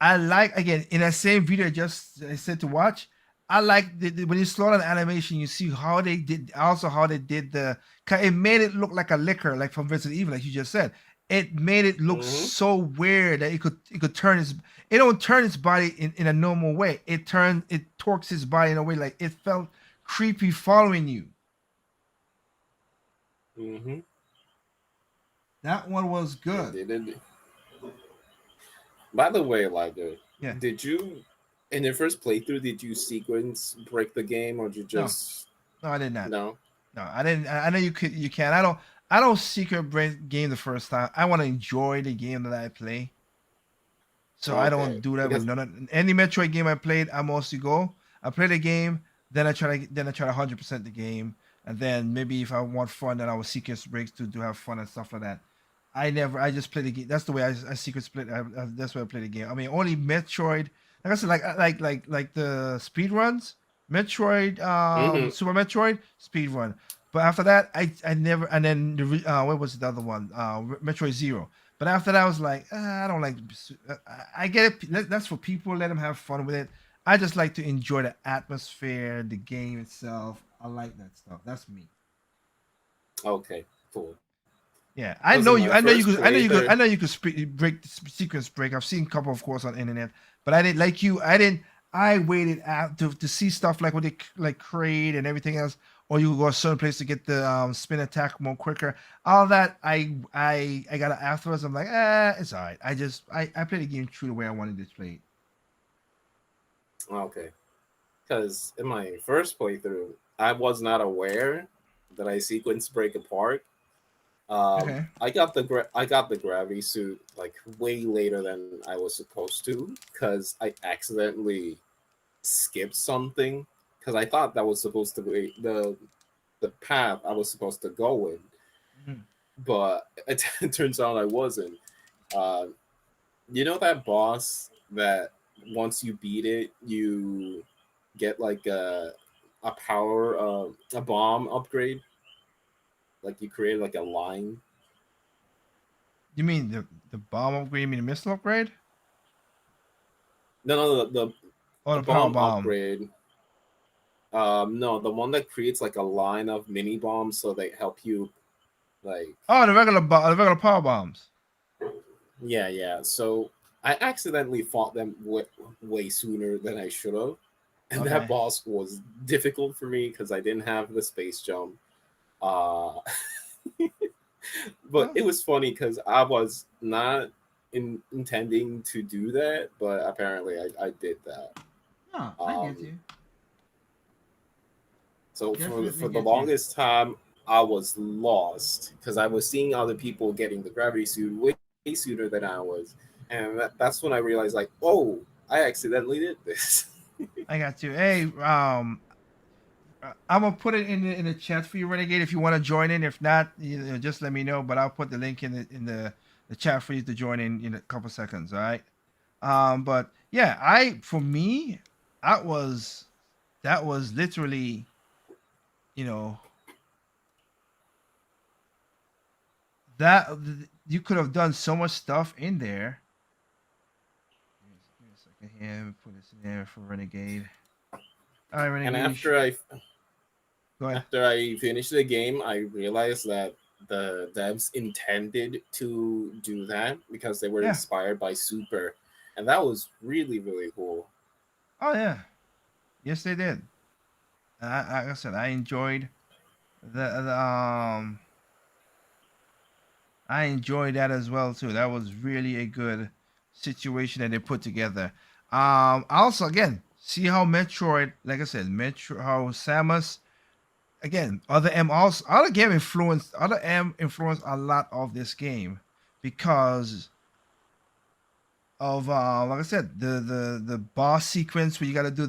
I like again in that same video I said to watch. I like when you slow down the animation, you see how they did also how they did the. It made it look like a liquor, like from Resident Evil, like you just said. It made it look Hmm. so weird that it could turn his. It don't turn his body in a normal way. It torques his body in a way like it felt creepy following you. Hmm. That one was And good. they did. By the way, like, Yeah. did you in your first playthrough did you sequence break the game, or did you No, just no, I did not. no? No, I didn't. I know you could. You can. I don't secret break game the first time. I want to enjoy the game that I play. So I Okay, don't do that with because none of any Metroid game I played. I mostly go. I play the game, then I try to 100% the game, and then maybe if I want fun, then I will secret breaks to have fun and stuff like that. I just play the game. That's the way I secret split. That's why I play the game. I mean, only Metroid. Like I said, like the speed runs. Metroid, hmm Super Metroid speed run. But after that, I never. And then what was the other one? Metroid Zero. But after that, I was like, I don't like. I get it. That's for people. Let them have fun with it. I just like to enjoy the atmosphere, the game itself. I like that stuff. That's me. okay, cool. Yeah, I Because know in you. my I know you first could. I know you could. I playthrough, know you could break the sequence break. I've seen a couple, of course, on the internet, but I didn't like you. I didn't. I waited out to see stuff like what they like create and everything else, or you could go a certain place to get the spin attack more quicker. All that I got it afterwards. I'm like, it's alright. I played the game true the way I wanted it played. okay, because in my first playthrough, I was not aware that I sequence break apart. Okay. I got the gravity suit like way later than I was supposed to because I accidentally skipped something because I thought that was supposed to be the path I was supposed to go in, Mhm. but it turns out I wasn't. Uh, you know that boss that once you beat it, you get like a power a bomb upgrade, like you create like a line. You mean the bomb upgrade? You mean the missile upgrade No, or the the power bomb bomb? upgrade. No, the one that creates like a line of mini bombs so they help you like Oh, the regular power bombs. yeah, yeah. So I accidentally fought them way sooner than I should have, and that Okay. boss was difficult for me because I didn't have the space jump. Uh, but Well, it was funny because I was not intending to do that, but apparently I did that. no, I get Um, you. so Definitely for the get you. longest time, I was lost because I was seeing other people getting the gravity suit way sooner than I was, and that's when I realized like, oh, I accidentally did this. I got you. Hey, I'm gonna put it in the chat for you, Renegade. If you want to join in, if not, just let me know. But I'll put the link in the chat for you to join in a couple seconds. All right. But yeah, for me, that was that was literally, you know, that you could have done so much stuff in there. Give me a second here. Let me put this in there for Renegade. All right, And Renegade. Go ahead. after I finished the game, I realized that the devs intended to do that because they were Yeah. inspired by Super, and that was really cool. Oh yeah. Yes, they did. Like I said, I enjoyed the. I enjoyed that as well too. That was really a good situation that they put together. Also again, see how Metroid, like I said, Metro how Samus again, other M influenced a lot of this game because of like I said, the boss sequence where you got to do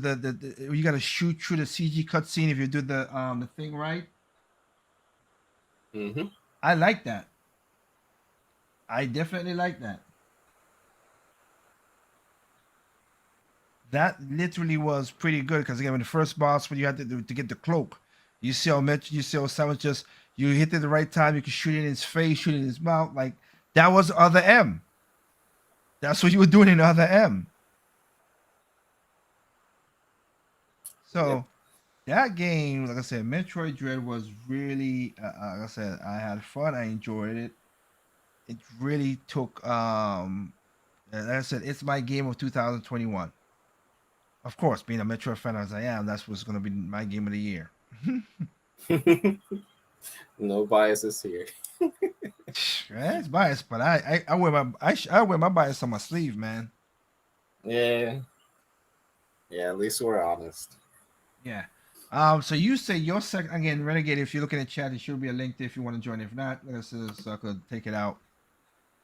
where you got to shoot through the CG cutscene if you do the thing right. Hmm. I like that. I definitely like that. That literally was pretty good because again, when the first boss when you had to do to get the cloak, you see how Samus just you hit it the right time, you could shoot it in his face, shoot it in his mouth, like that was other M. That's what you were doing in other M. Yep. So that game, like I said, Metroid Dread was really, like I said, I had fun. I enjoyed it. It really took, like I said, it's my game of 2021. Of course, being a Metroid fan as I am, that's what's going to be my game of the year. No biases here. Yeah, it's biased, but I wear I wear my bias on my sleeve, man. Yeah. Yeah. At least we're honest. Yeah. So you say your second again, Renegade. If you're looking at chat, it should be a link there if you want to join. If not, let's so I could take it out.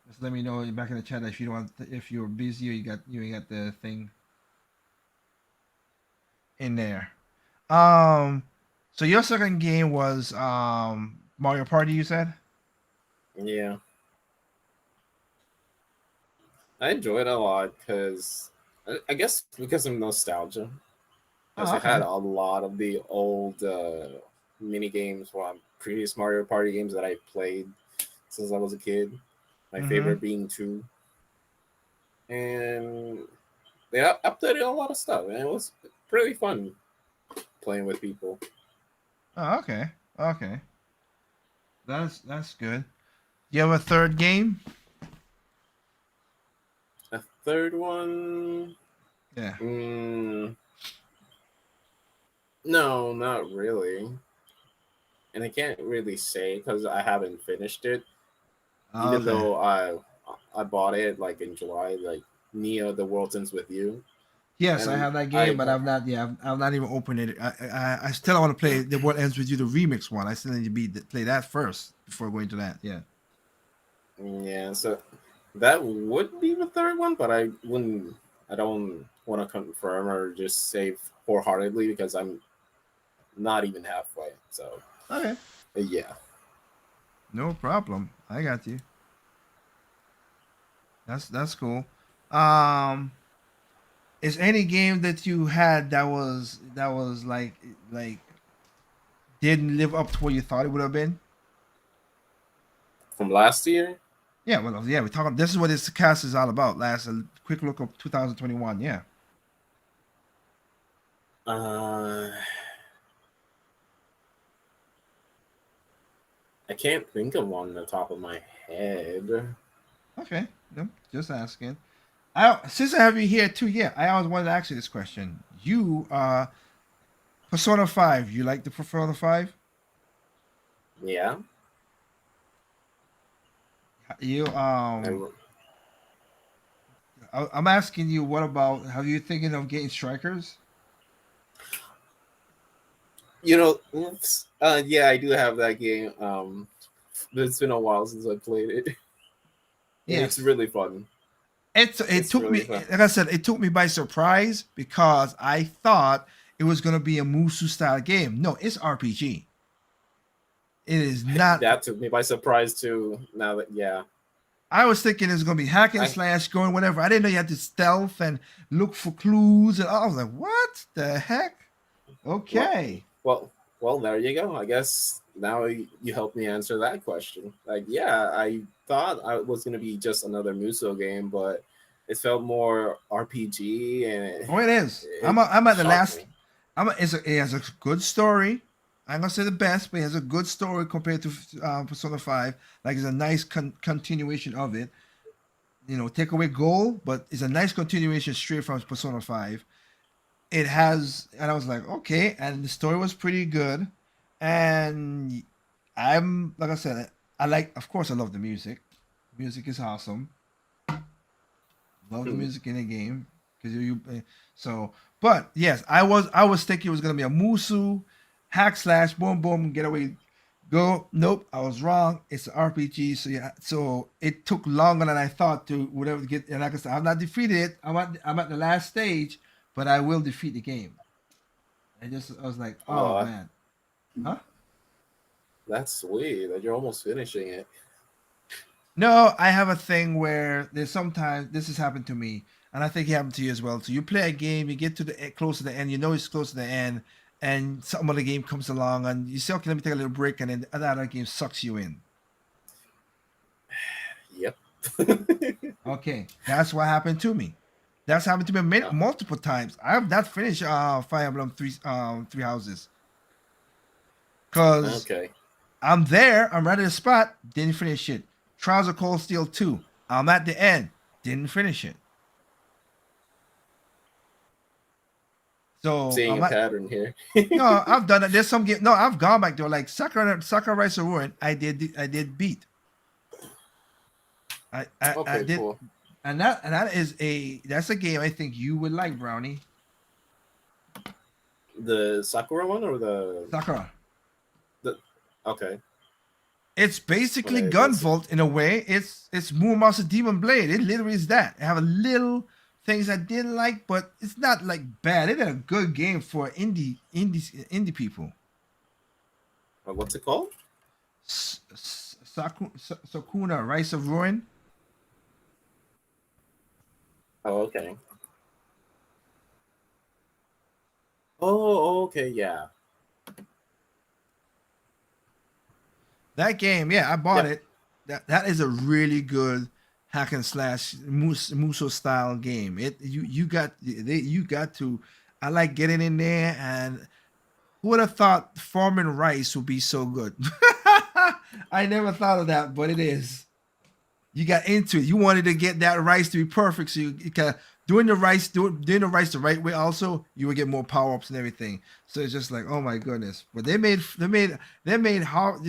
Just let me know back in the chat if you don't want if you're busy or you ain't got the thing in there. Um, so your second game was Mario Party. You said. Yeah. I enjoyed it a lot because I guess because of nostalgia. Because Oh, I had okay. a lot of the old mini games from previous Mario Party games that I played since I was a kid. My Mm-hmm. favorite being two, and they updated a lot of stuff, and it was pretty fun playing with people. Oh, okay. Okay. That's good. You have a third game? A third one, Yeah. mm, no, not really, and I can't really say because I haven't finished it. Oh, Even okay. though I bought it like in July, like Neo: The World Ends with You, Yes, I and have that game, I but I've not. Yeah, I've not even opened it. I still want to play the What Ends with You, the remix one. I still need to play that first before going to that. Yeah. yeah, so that would be the third one, but I wouldn't. I don't want to confirm or just say wholeheartedly because I'm not even halfway. So Okay. yeah, No problem. I got you. That's cool. Um, is any game that you had that was like didn't live up to what you thought it would have been? from last year. Yeah. Well, yeah. We're talking. This is what this cast is all about. Last a quick look of 2021. Yeah. Uh, I can't think of one on the top of my head. Okay. No, just asking. I since I have you here too, yeah, I always wanted to ask you this question. You Persona 5, you like the Persona 5? Yeah, You I, I'm asking you what about have you thinking of getting strikers? oops. Yeah, I do have that game. It's been a while since I played it, and it's Yes. really fun. It It's took really me fun. like I said, it took me by surprise because I thought it was gonna be a Musu style game. No, it's RPG. It is not. That took me by surprise too. Now that yeah, I was thinking it was gonna be hack and I slash, going whatever. I didn't know you had to stealth and look for clues, and I was like, "What the heck?" well, Okay. well, well. There you go. I guess now you helped me answer that question. Like, yeah, I thought I was gonna be just another Muso game, but it felt more RPG, and Oh, it is. it I'm at the shocked last. me. It has a good story. I'm gonna say the best, but it has a good story compared to Persona 5. Like it's a nice continuation of it. You know, take away goal, but it's a nice continuation straight from Persona 5. It has, and I was like, okay, and the story was pretty good. And I'm like I said, I like. Of course, I love the music. Music is awesome. Love the Hmm. music in the game because so. But yes, I was thinking it was gonna be a Musu hack slash boom boom getaway Go, nope, I was wrong. It's an RPG, so yeah, so it took longer than I thought to whatever get. And like I said, I'm not defeated it. I'm at the last stage, but I will defeat the game. I was like, oh Oh, man, huh? that's sweet that you're almost finishing it. No, I have a thing where there's sometimes this has happened to me, and I think it happened to you as well. So you play a game, you get to the close to the end, you know it's close to the end, and some other game comes along, and you say, okay, let me take a little break, and then another game sucks you in. Yep. Okay, that's what happened to me. That's happened to me Oh, multiple times. I have not finished Fire Emblem three houses because okay. I'm there. I'm right at the spot. Didn't finish it. Trials of Cold Steel 2. I'm at the end. Didn't finish it. So Seeing I'm a at. pattern here. No, I've done it. There's some game. No, I've gone back there. Like Sakura Rise of Ruin. I did beat. I Okay, did, cool. that's a game I think you would like, Brownie. The Sakura one or the Sakura. the okay. It's basically Okay, let's see. Gunvolt in a way. It's Moonmaster Demon Blade. It literally is that. I have a little things I didn't like, but it's not like bad. It's a good game for indie people. What's it called? Sakuna Rise of Ruin. Oh, okay. Oh, okay, yeah. That game, yeah, I bought Yep. it. That is a really good hack and slash Muso style game. You got to. I like getting in there, and who would have thought farming rice would be so good? I never thought of that, but it is. You got into it. You wanted to get that rice to be perfect, so you kind of doing the rice the right way. Also, you would get more power ups and everything. So it's just like, oh my goodness. But it's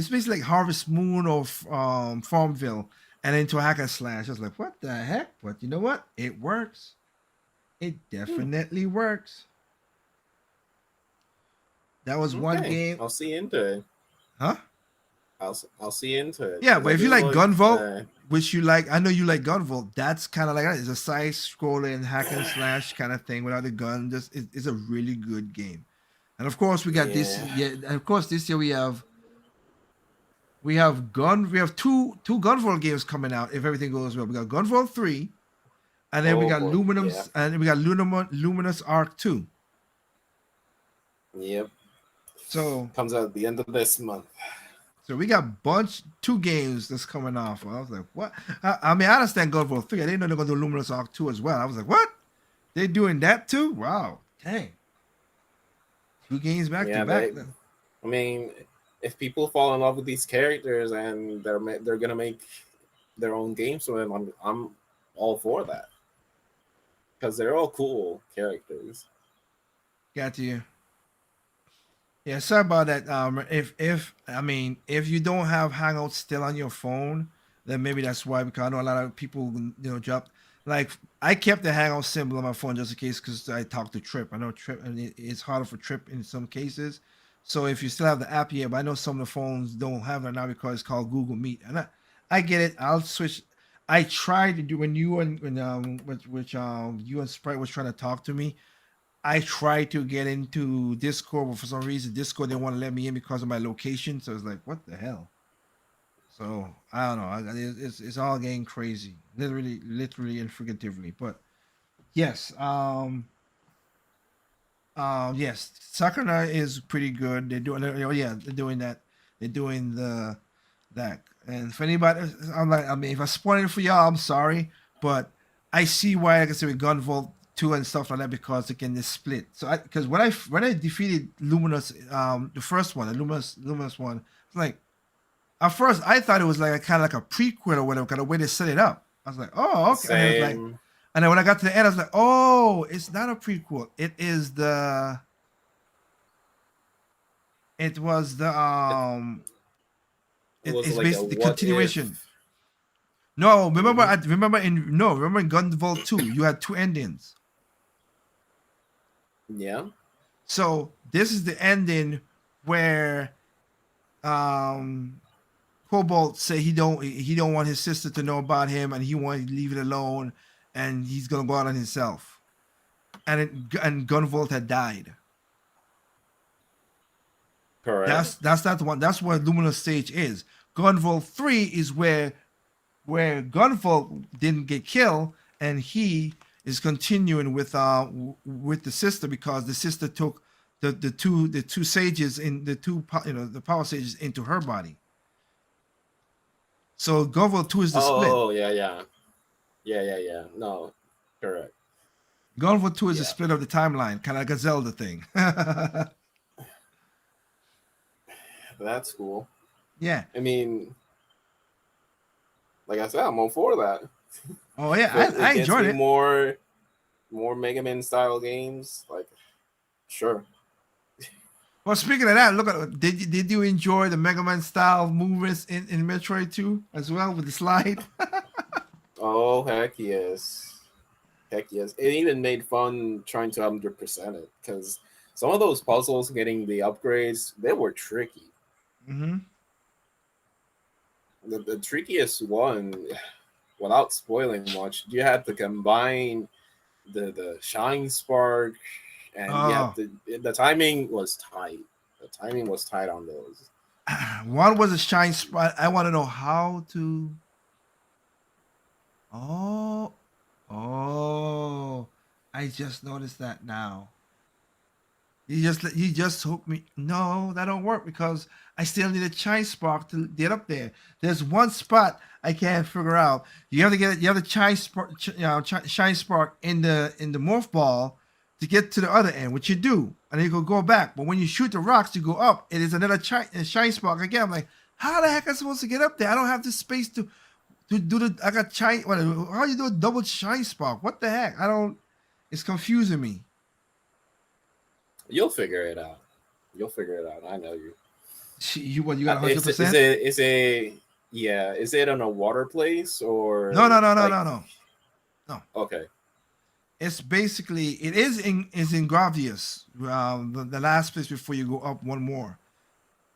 basically like Harvest Moon or Farmville, and into a hack and slash. I was like, what the heck? But you know what? It works. It Hmm. definitely works. That was one Okay, game, I'll see into it. huh? I'll see into it Yeah, because but I if you do like like. Gunvolt, which you like, I know you like Gunvolt. That's kind of like that. It's a side scrolling hack and slash kind of thing without the gun. Just it's a really good game. And of course, we got this. Yeah. Yeah, and of course, this year we have two Gunvolt games coming out if everything goes well. We got Gunvolt 3, and then we Oh got boy. Yeah. Luminous Arc 2. Yep. So Comes out at the end of this month. So we got two games that's coming off. I was like, what? I mean, I understand Gunvolt 3. I didn't know they're gonna do Luminous Arc 2 as well. I was like, what? They're doing that too? Wow. Dang. Two games back to Yeah, back. I mean, if people fall in love with these characters and they're gonna make their own games with them, I'm all for that because they're all cool characters. Got you. Yeah, sorry about that. If you don't have Hangouts still on your phone, then maybe that's why. Because I know a lot of people, drop. Like I kept the Hangout symbol on my phone just in case, because I talked to Trip. I know Trip, and it's harder for Trip in some cases. So if you still have the app, yeah, but I know some of the phones don't have it now because it's called Google Meet, and I get it. I'll switch. I tried to do when you and when which you and Sprite was trying to talk to me. I tried to get into Discord, but for some reason Discord didn't want to let me in because of my location. So it's like, what the hell? So I don't know. It's all getting crazy, literally and figuratively. But yes, yes, Sakura is pretty good. They're doing, oh yeah, they're doing that. They're doing that. And for anybody, I'm like, I mean, if I spoiled it for y'all, I'm sorry, but I see why I can say with Gunvolt 2 and stuff like that because they can just split. So because when I defeated Luminous, the first one, the Luminous one, it's like at first I thought it was like a kind of like a prequel or whatever, kind of way they set it up. I was like, oh, okay, and it was like, Same. and then when I got to the end, I was like, oh, it's not a prequel. It was the It, it was it's like a basically the what continuation. if. No, Hmm. remember in Gunvolt 2, you had two endings. Yeah. So this is the ending where um Cobalt say he don't want his sister to know about him, and he wanted to leave it alone, and he's gonna go out on himself. And Gunvolt had died. Correct. That's not the one. That's where Luminous Stage is. Gunvolt 3 is where Gunvolt didn't get killed, and he is continuing with the sister, because the sister took the two sages in the power sages into her body. So Gunvolt 2 is the split. Oh, yeah, yeah. Yeah. No, correct. Gunvolt 2 is the Yeah, split of the timeline, kind of like a Zelda thing. that's cool. Yeah. I mean, like I said, I'm all for that. Oh yeah, If I it gets enjoyed me it. more Mega Man style games, like sure. Well, speaking of that, look at did you enjoy the Mega Man style movements in Metroid 2 as well with the slide? Oh heck yes, heck yes. It even made fun trying to 100% it because some of those puzzles getting the upgrades they were tricky. Mm-hmm. The trickiest one, without spoiling much, you had to combine the shine spark, and yeah, Oh, the timing was tight. The timing was tight on those. one was a shine spot. I want to know how to. Oh, oh, I just noticed that now. You just hooked me. No, that don't work because I still need a shine spark to get up there. There's one spot I can't figure out. You have the shine spark, shine spark in the morph ball to get to the other end, which you do, and then you can go back. But when you shoot the rocks, you go up. It is another shine spark again. I'm like, how the heck am I supposed to get up there? I don't have the space to do the. I got shine. How you do a double shine spark? What the heck? I don't. It's confusing me. You'll figure it out. You'll figure it out. I know you. You got hundred Is percent? it is a yeah? Is it on a water place No, or no, no, no, like no, no, no. okay? It's basically it is in Gravius, the last place before you go up one more,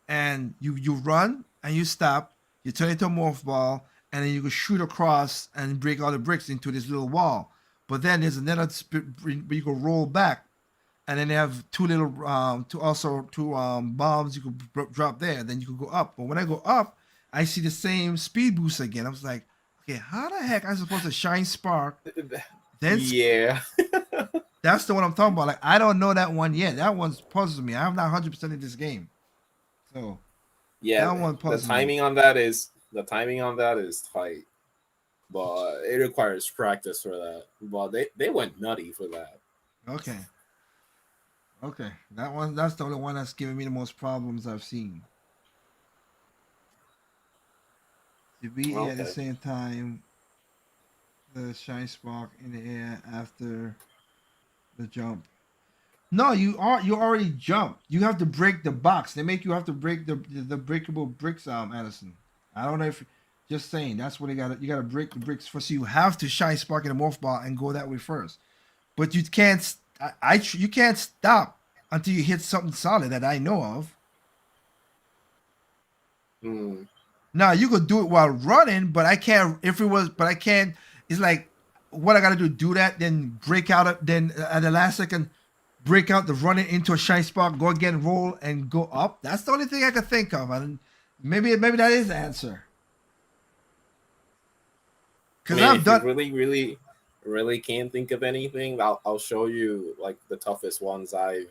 and you run and you stop, you turn into a morph ball, and then you can shoot across and break all the bricks into this little wall. But then there's another where you can roll back, and then they have two bombs you could drop there. Then you could go up. But when I go up, I see the same speed boost again. I was like, okay, how the heck am I supposed to shine spark? Then Yeah, that's the one I'm talking about. Like I don't know that one yet. That one's puzzles me. I'm not 100% in this game, so yeah. that one The puzzles me. timing on that is tight, but it requires practice for that. But they went nutty for that. Okay, okay, that's the only one that's giving me the most problems I've seen. To be at the Okay. same time, the shine spark in the air after the jump. No, you already jumped. You have to break the box. They make you have to break the breakable bricks, Addison. I don't know if just saying that's what they got. You got to break the bricks first. So you have to shine spark in the morph ball and go that way first. But you can't. You can't stop until you hit something solid that I know of. Hmm. Now you could do it while running, but I can't. If it was, but I can't. It's like what I got to do that, then break out. Then at the last second, break out the running into a shine spark, go again, roll and go up. That's the only thing I could think of, and maybe that is the answer. I Cause mean, I've if you done. really can't think of anything, I'll show you like the toughest ones I've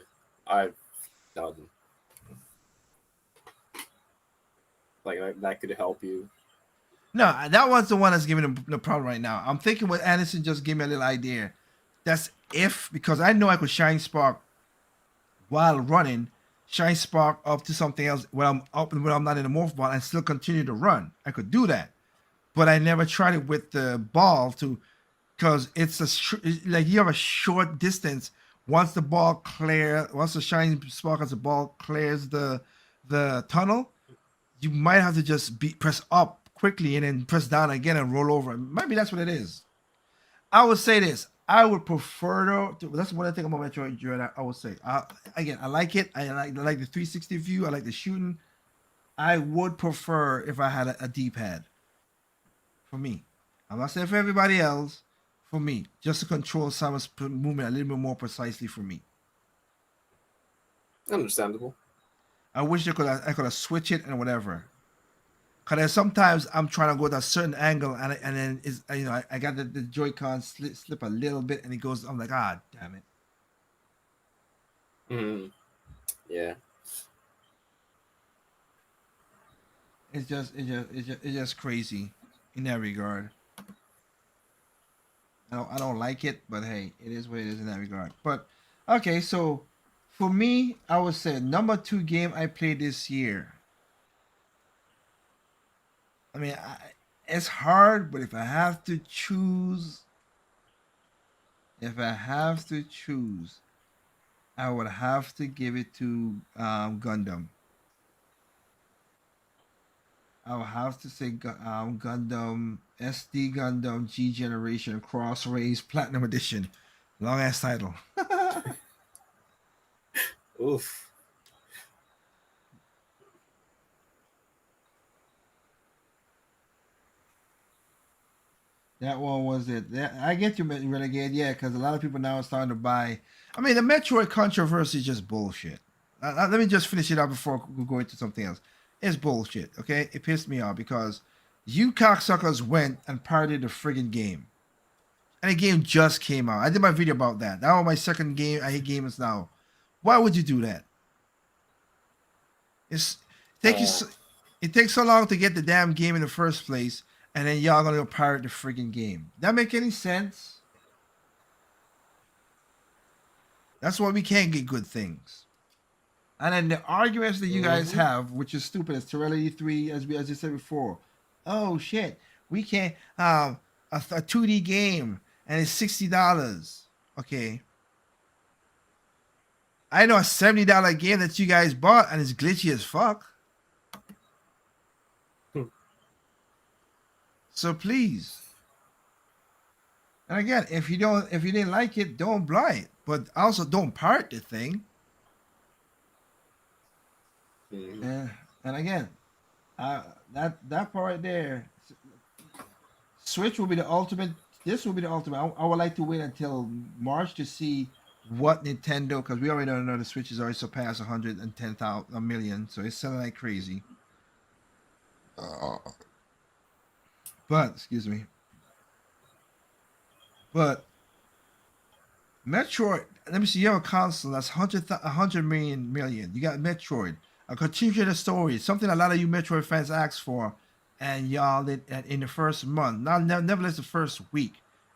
done. Like that could help you. No, that was the one that's giving the problem right now. I'm thinking what Anderson just gave me a little idea. That's if because I know I could shine spark while running, shine spark up to something else when I'm up and when I'm not in the morph ball and still continue to run. I could do that, but I never tried it with the ball to because like you have a short distance. Once the shine spark as the ball clears the tunnel, you might have to just press up quickly and then press down again and roll over. Maybe that's what it is. I would say this. I would prefer that's what I think about Metroid Dread. I would say. Again, I like it. I like the 360 view. I like the shooting. I would prefer if I had a D-pad. For me, I'm not saying for everybody else. For me, just to control Samus' movement a little bit more precisely. For me, Understandable. I wish I could have switched it and whatever. Cause sometimes I'm trying to go to a certain angle and then it's I got the Joy-Con slip a little bit and it goes. I'm like, ah, damn it. Yeah. It's just crazy in that regard. I don't like it, but hey, it is what it is in that regard. But okay, so for me, I would say number 2 game I played this year. I mean, it's hard, but if I have to choose, I would have to give it to Gundam. I would have to say Gundam SD Gundam G Generation Cross Rays Platinum Edition. Long ass title. Oof. That one was it. I get you, Renegade. Yeah, because a lot of people now are starting to buy. I mean, the Metroid controversy is just bullshit. Let me just finish it up before we go into something else. It's bullshit, okay? It pissed me off because you cocksuckers went and pirated the friggin' game. And the game just came out. I did my video about that. That was my second game. I hate gamers now. Why would you do that? It's take you. It takes so long to get the damn game in the first place, and then y'all gonna go pirate the friggin' game. That make any sense? That's why we can't get good things. And then the arguments that you guys have, which is stupid, as Terrell 3, as I said before. Oh shit, we can't a 2D game and it's $60. Okay. I know a $70 game that you guys bought and it's glitchy as fuck. So please. And again, if you didn't like it, don't buy it. But also don't pirate the thing. And again, that part right there, Switch will be the ultimate. This will be the ultimate. I would like to wait until March to see what Nintendo, because we already know the Switch has already surpassed 110,000 million, so it's selling like crazy. But excuse me. But Metroid, let me see. You have a console that's 100 million. You got Metroid, a continuation story, something a lot of you Metroid fans asked for, and y'all did in the first month. Now, nevertheless, the first week,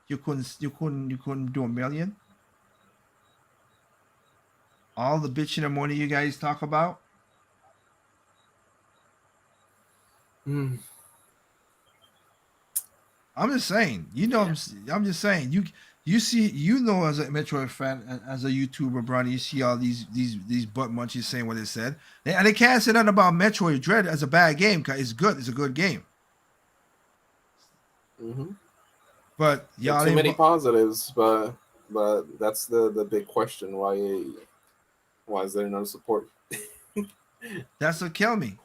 you couldn't do a million. All the bitching and money you guys talk about. I'm just saying. Yeah. I'm just saying. You see, as a Metroid fan and as a YouTuber, Bronny, you see all these butt munchies saying what they said, and they can't say nothing about Metroid Dread as a bad game because it's good. It's a good game. But y'all too many positives, but that's the big question. Why is there no support? That's what killed me.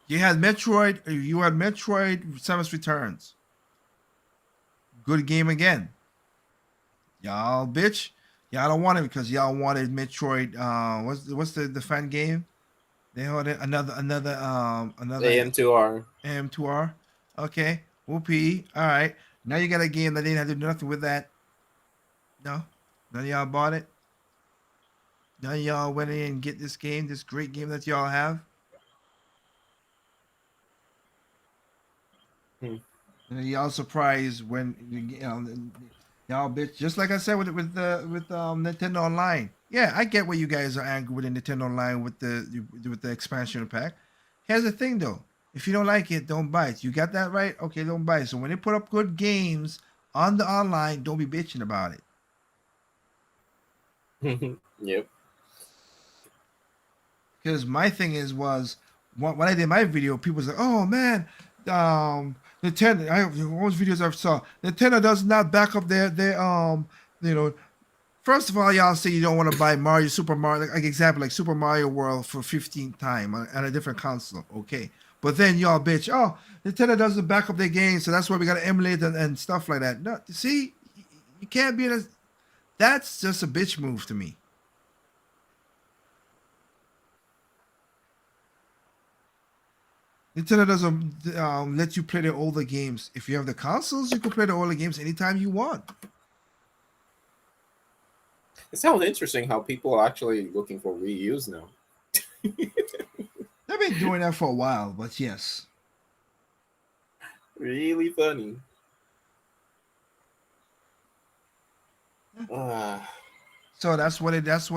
You had Metroid Samus Returns. Good game again. Y'all bitch. Y'all don't want it because y'all wanted Metroid. What's the fan game? They had another AM2R. AM2R. Okay. Whoopee. All right. Now you got a game that didn't have to do nothing with that. No. None of y'all bought it. None of y'all went in and get this game, this great game that y'all have. And y'all surprised when y'all bitch, just like I said with Nintendo Online. Yeah, I get why you guys are angry with the Nintendo Online with the expansion pack. Here's the thing though, if you don't like it, don't buy it. You got that right? Okay, don't buy it. So when they put up good games on the online, don't be bitching about it. Yep. Because my thing was when I did my video, people was like, "Oh man, Nintendo." All those videos I saw, Nintendo does not back up their First of all, y'all say you don't want to buy Mario, Super Mario, like example, like Super Mario World for 15th time on a different console. Okay. But then y'all bitch, oh, Nintendo doesn't back up their game, so that's why we got to emulate and stuff like that. No, see, you can't be in a. That's just a bitch move to me. Nintendo doesn't let you play the older games. If you have the consoles, you can play the older games anytime you want. It sounds interesting how people are actually looking for reuse now. They've been doing that for a while, but yes. Really funny. Ah, So that's what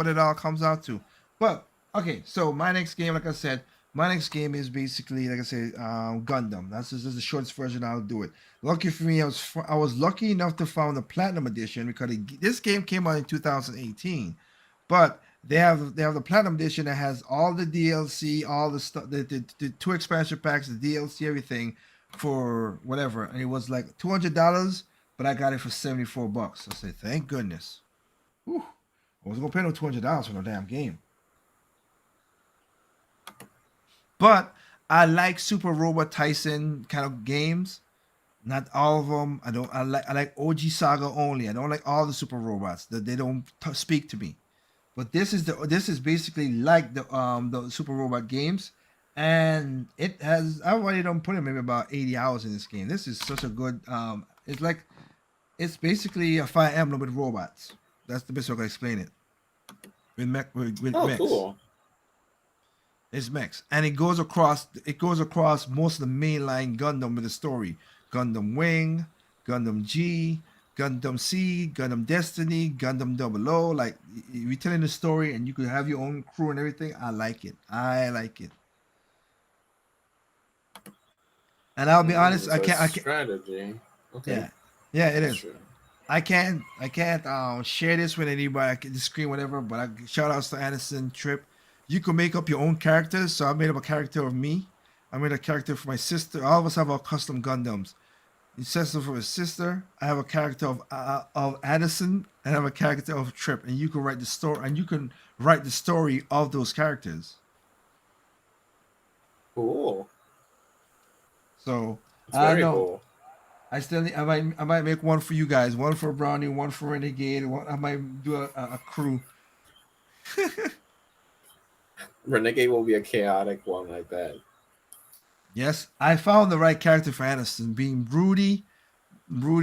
it all comes out to. But okay, so my next game, like I said, my next game is basically like I said, Gundam. That's just the shortest version. I'll do it. Lucky for me, I was lucky enough to find the Platinum Edition because this game came out in 2018, but they have the Platinum Edition that has all the DLC, all the stuff, the two expansion packs, the DLC, everything for whatever, and it was like $200, but I got it for $74. I said, thank goodness. Whew. I wasn't gonna pay no $200 for no damn game. But I like Super Robot Tyson kind of games. Not all of them. I don't. I like OG Saga only. I don't like all the Super Robots. That they don't speak to me. But this is basically like the Super Robot games, and it has. I already don't put in maybe about 80 hours in this game. This is such a good. It's basically a Fire Emblem with robots. That's the best way I can explain it. With oh, mechs. cool. It's mechs, and it goes across most of the mainline Gundam with the story: Gundam Wing, Gundam G, Gundam C, Gundam Destiny, Gundam Double O. Like you're telling the story, and you could have your own crew and everything. I like it. I like it. And I'll be honest, I So it's can't. I can't. strategy. Okay, Yeah, yeah, it that's is. true. I can't share this with anybody. I can just screen whatever. But shout outs to Anderson Trip. You can make up your own characters. So I made up a character of me. I made a character for my sister. All of us have our custom Gundams. You said for his sister. I have a character of Addison, and I have a character of Trip. And you can write the story. And you can write the story of those characters. Cool. So It's I very know. cool. I might make one for you guys. One for Brownie. One for Renegade. I might do a crew. Renegade will be a chaotic one like that. Yes, I found the right character for Aniston, being broody,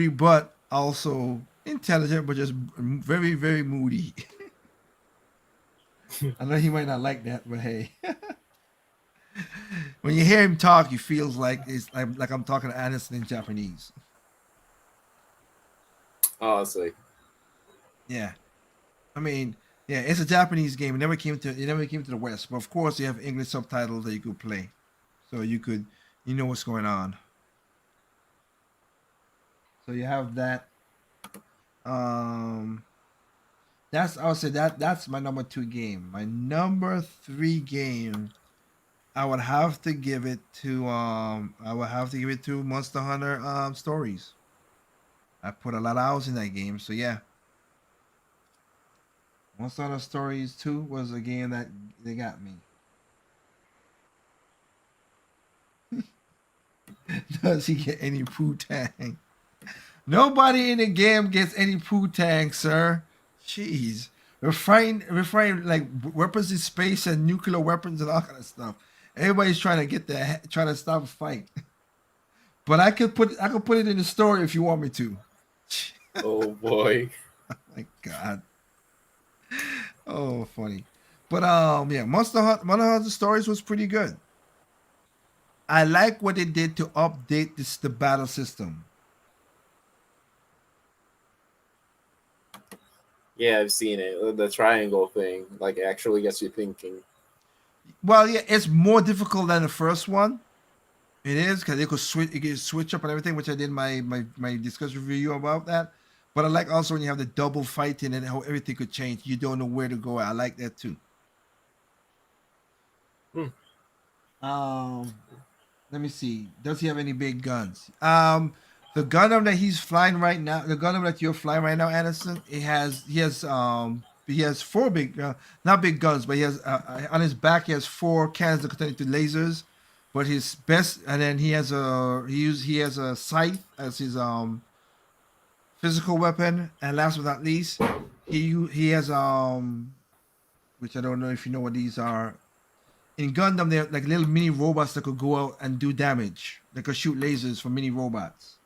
but also intelligent, but just very, very moody. I know he might not like that, but hey, when you hear him talk, he feels like I'm talking to Aniston in Japanese. Oh, I see. Yeah, I mean, yeah, it's a Japanese game. It never came to the West, but of course, you have English subtitles that you could play, so you know what's going on. So you have that. Um, I would say that's my number two game. My number three game, I would have to give it to Monster Hunter Stories. I put a lot of hours in that game, so yeah. Monster Hunter Stories 2 was a game that they got me. Does he get any poo tang? Nobody in the game gets any poo tang, sir. Jeez. We're fighting like weapons in space and nuclear weapons and all kind of stuff. Everybody's trying to stop a fight. But I could put it in the story if you want me to. Oh boy. My God. Oh, funny. But yeah, Monster Hunter Stories was pretty good. I like what they did to update the battle system. Yeah, I've seen it. The triangle thing, like, actually gets you thinking. Well, yeah, it's more difficult than the first one. It is because it could switch up and everything, which I did my discussion review about that. But I like also when you have the double fighting and how everything could change. You don't know where to go. I like that too. Hmm. Um, Let me see. Does he have any big guns? The Gundam that he's flying right now, the Gundam that you're flying right now, Anderson, he has four big, not big guns, but he has on his back he has four cannons that connect to lasers. But his best, and then he has a scythe as his physical weapon, and last but not least, he has which I don't know if you know what these are. In Gundam, they're like little mini robots that could go out and do damage. They could shoot lasers from mini robots.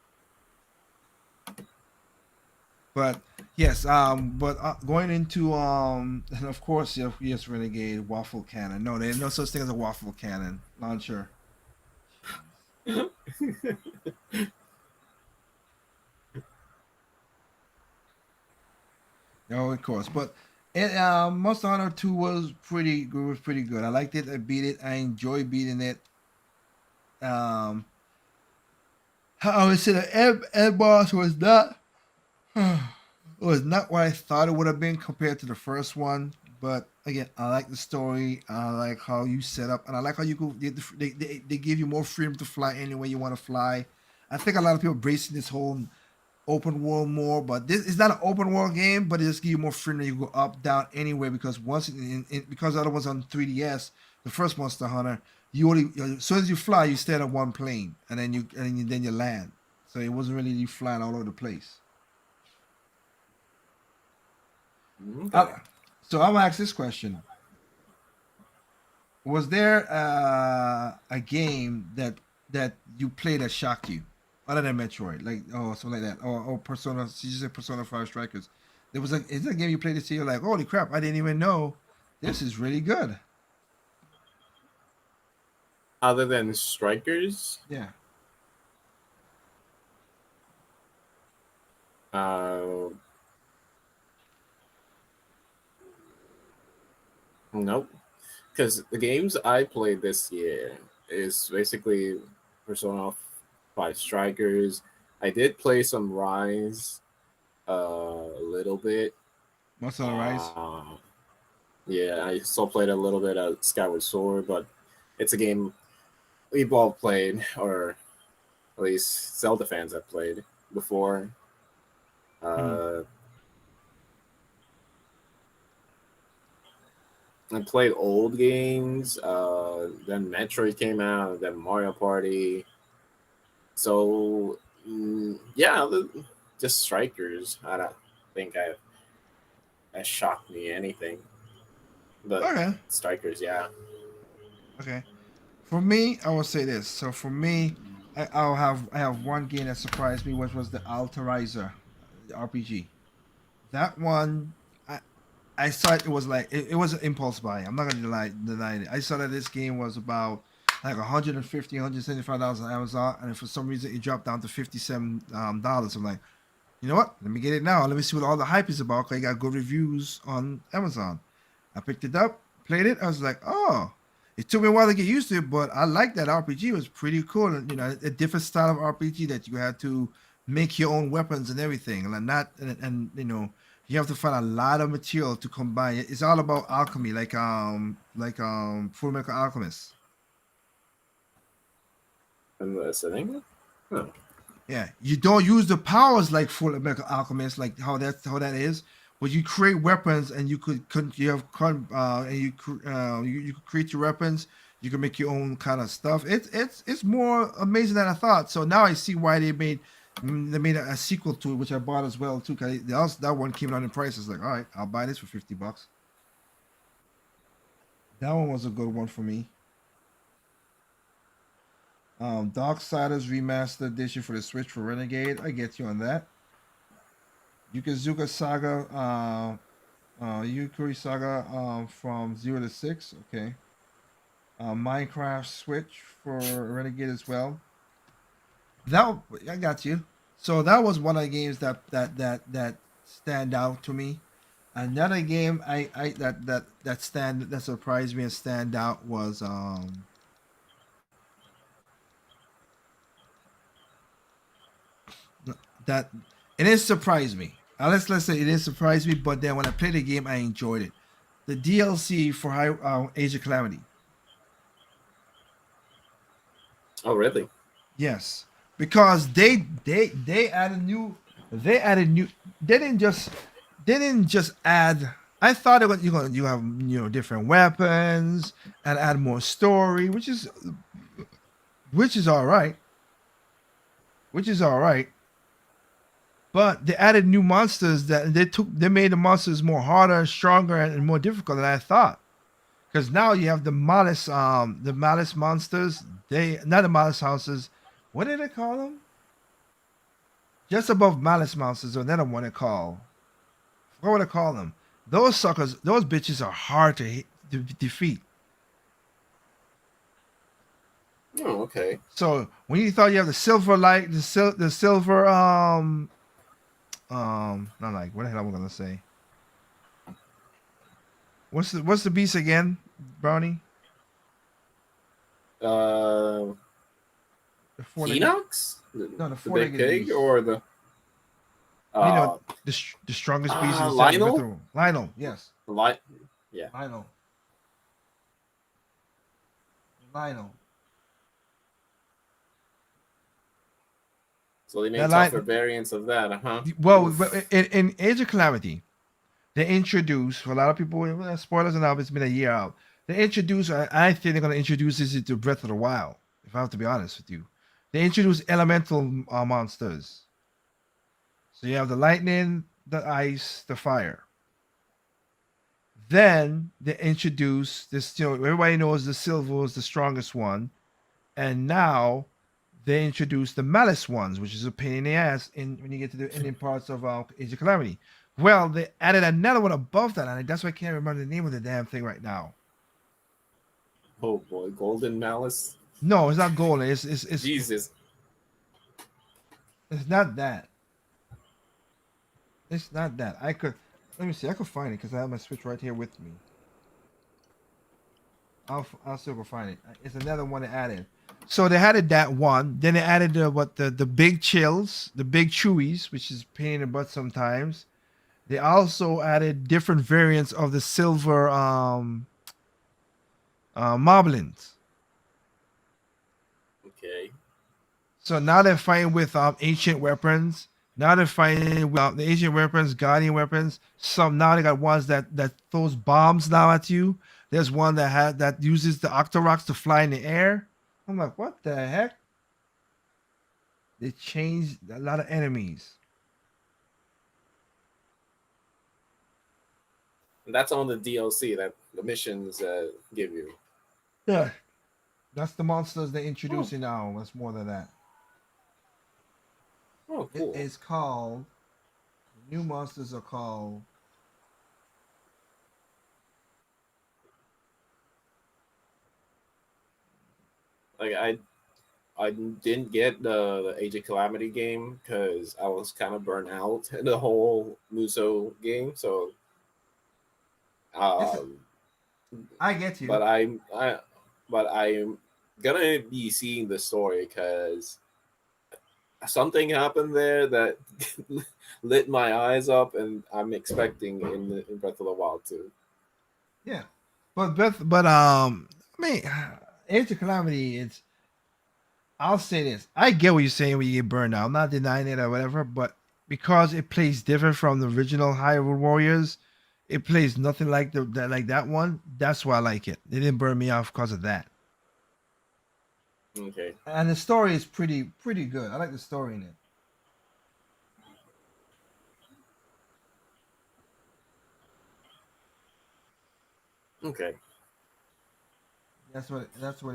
But yes, but going into and of course, yes, Renegade waffle cannon. No, there's no such thing as a waffle cannon launcher. No, of course, but Monster Hunter 2 was pretty good. Was pretty good. I liked it. I beat it. I enjoyed beating it. Um, I would say the end boss was not. It was not what I thought it would have been compared to the first one. But again, I like the story. I like how you set up, and I like how you go. They give you more freedom to fly any way you want to fly. I think a lot of people bracing this whole open world more, but this is not an open world game. But it just give you more freedom. You go up, down, anywhere because because the other one's on 3DS, the first Monster Hunter, you only as soon as you fly, you stay on one plane, and then you land. So it wasn't really you flying all over the place. Okay. So I'm gonna ask this question: was there a game that you played that shocked you, other than Metroid, like something like that, or Persona? You just said Persona Five Strikers. There was is there a game you played this year like, holy crap, I didn't even know this is really good. Other than Strikers, Yeah. uh, nope. Because the games I played this year is basically Persona 5 Strikers. I did play some Rise a little bit. Monster Hunter Rise. Uh, yeah, I still played a little bit of Skyward Sword, but it's a game we've all played, or at least Zelda fans have played before. Hmm. Uh, I played old games. Then Metroid came out. Then Mario Party. So yeah, just Strikers. I don't think I that shocked me anything, but Okay. Strikers, yeah. Okay. For me, I will say this. So for me, I have one game that surprised me, which was the Alterizer, the RPG. That one, I saw it was like it was an impulse buy. I'm not gonna deny it. I saw that this game was about like 150 $175 on Amazon, and for some reason it dropped down to $57. I'm like, you know what? Let me get it now. Let me see what all the hype is about. Cause I got good reviews on Amazon. I picked it up, played it. I was like, oh. It took me a while to get used to it, but I like that RPG. It was pretty cool. And, a different style of RPG that you had to make your own weapons and everything, and not and you have to find a lot of material to combine. It's all about alchemy, Full Metal Alchemist. And listening. Huh. Yeah, you don't use the powers like Full Metal Alchemist, like how that is. But you create weapons, and you have and you could create your weapons. You can make your own kind of stuff. It's more amazing than I thought. So now I see why they made a sequel to it, which I bought as well too. Cause that one came out in price. It's like, all right, I'll buy this for $50. That one was a good one for me. Darksiders Remastered Edition for the Switch for Renegade. I get you on that. Yukazuka Saga, Yukuri Saga from 0 to 6. Okay. Minecraft Switch for Renegade as well. That I got you. So that was one of the games that stand out to me. Another game I that surprised me and stand out was that it didn't surprise me. Let's say it didn't surprise me, but then when I played the game, I enjoyed it. The DLC for Age of Calamity. Oh, really? Yes. because they added new they added new they didn't just add. I thought it was you have different weapons and add more story, which is all right, which is all right. But they added new monsters that they made the monsters more harder and stronger and more difficult than I thought. Because now you have the malice monsters. They not the malice monsters. What did they call them? Just above malice monsters, or another one they call. What would I call them? Those suckers, those bitches are hard to defeat. Oh, okay. So when you thought you have the silver light, the silver not like what the hell am I gonna say? What's the beast again, Brownie? Uh, The four-legged, Phoenix? no, the The big four-legged pig beast. or the You know, uh the strongest beast in Lionel? the Lionel, yes, Light yeah. Lionel, Lionel. So they That made tougher line. variants of that, huh? Well, Oof. in Age of Calamity, they introduced for a lot of people. Spoilers and all. It's been a year out. They introduced. I think they're gonna introduce this into Breath of the Wild. If I have to be honest with you, they introduced elemental monsters. So you have the lightning, the ice, the fire. Then they introduced this. Everybody knows the silver was the strongest one, and now they introduced the malice ones, which is a pain in the ass when you get to the ending parts of Age of Calamity. Well, they added another one above that, and that's why I can't remember the name of the damn thing right now. Oh boy, Golden Malice. No, it's not golden. Jesus. It's not that. It's not that. I could let me see. I could find it because I have my Switch right here with me. I'll still go find it. It's another one they added. So they added that one. Then they added the big chills, the big chewies, which is pain in the butt sometimes. They also added different variants of the silver moblins. Okay. So now they're fighting with ancient weapons. Now they're fighting with the ancient weapons, guardian weapons. Some now they got ones that throws bombs now at you. There's one that uses the Octoroks to fly in the air. I'm like, what the heck? They changed a lot of enemies. And that's on the DLC that the missions give you. Yeah, that's the monsters they're Oh, introducing now. That's more than that. oh It cool. is called. The new monsters are called. Like I didn't get the Age of Calamity game because I was kind of burnt out in the whole Muso game. So, Listen, um, I get you. but I'm gonna be seeing the story because something happened there that lit my eyes up, and I'm expecting in Breath of the Wild too. Yeah, I mean, Age of Calamity. I'll say this. I get what you're saying when you get burned out. I'm not denying it or whatever, but because it plays different from the original Hyrule Warriors, it plays nothing like that one. That's why I like it. It didn't burn me off because of that. Okay, And the story is pretty good. I like the story in it. okay. That's what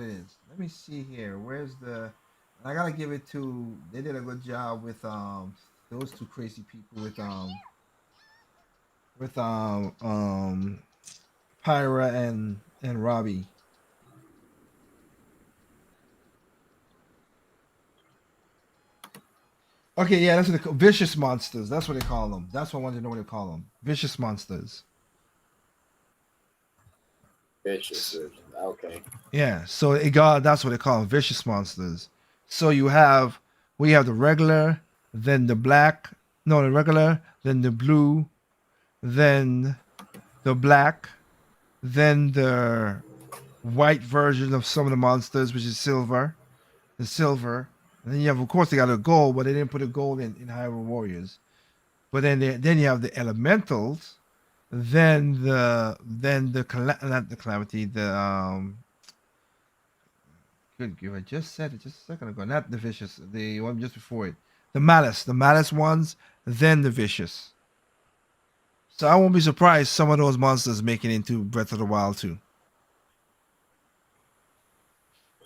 it is. Let me see here. Where's the? I gotta give it to. They did a good job with those two crazy people with Pyra and Robbie. Okay, yeah, that's what they call vicious monsters. That's what they call them. That's what I wanted to know what they call them. Vicious monsters. Vicious. Okay. Yeah, so it got that's what they call them, vicious monsters. So we have the regular, then the black, no, the regular, then the blue, then the black, then the white version of some of the monsters, which is silver, the silver. And then you have, of course, they got a gold, but they didn't put a gold in Hyrule Warriors. But then you have the elementals, not the calamity, the good give I just said it just a second ago, not the vicious, the one just before it, the malice ones, then the vicious. So I won't be surprised some of those monsters make it into Breath of the Wild too.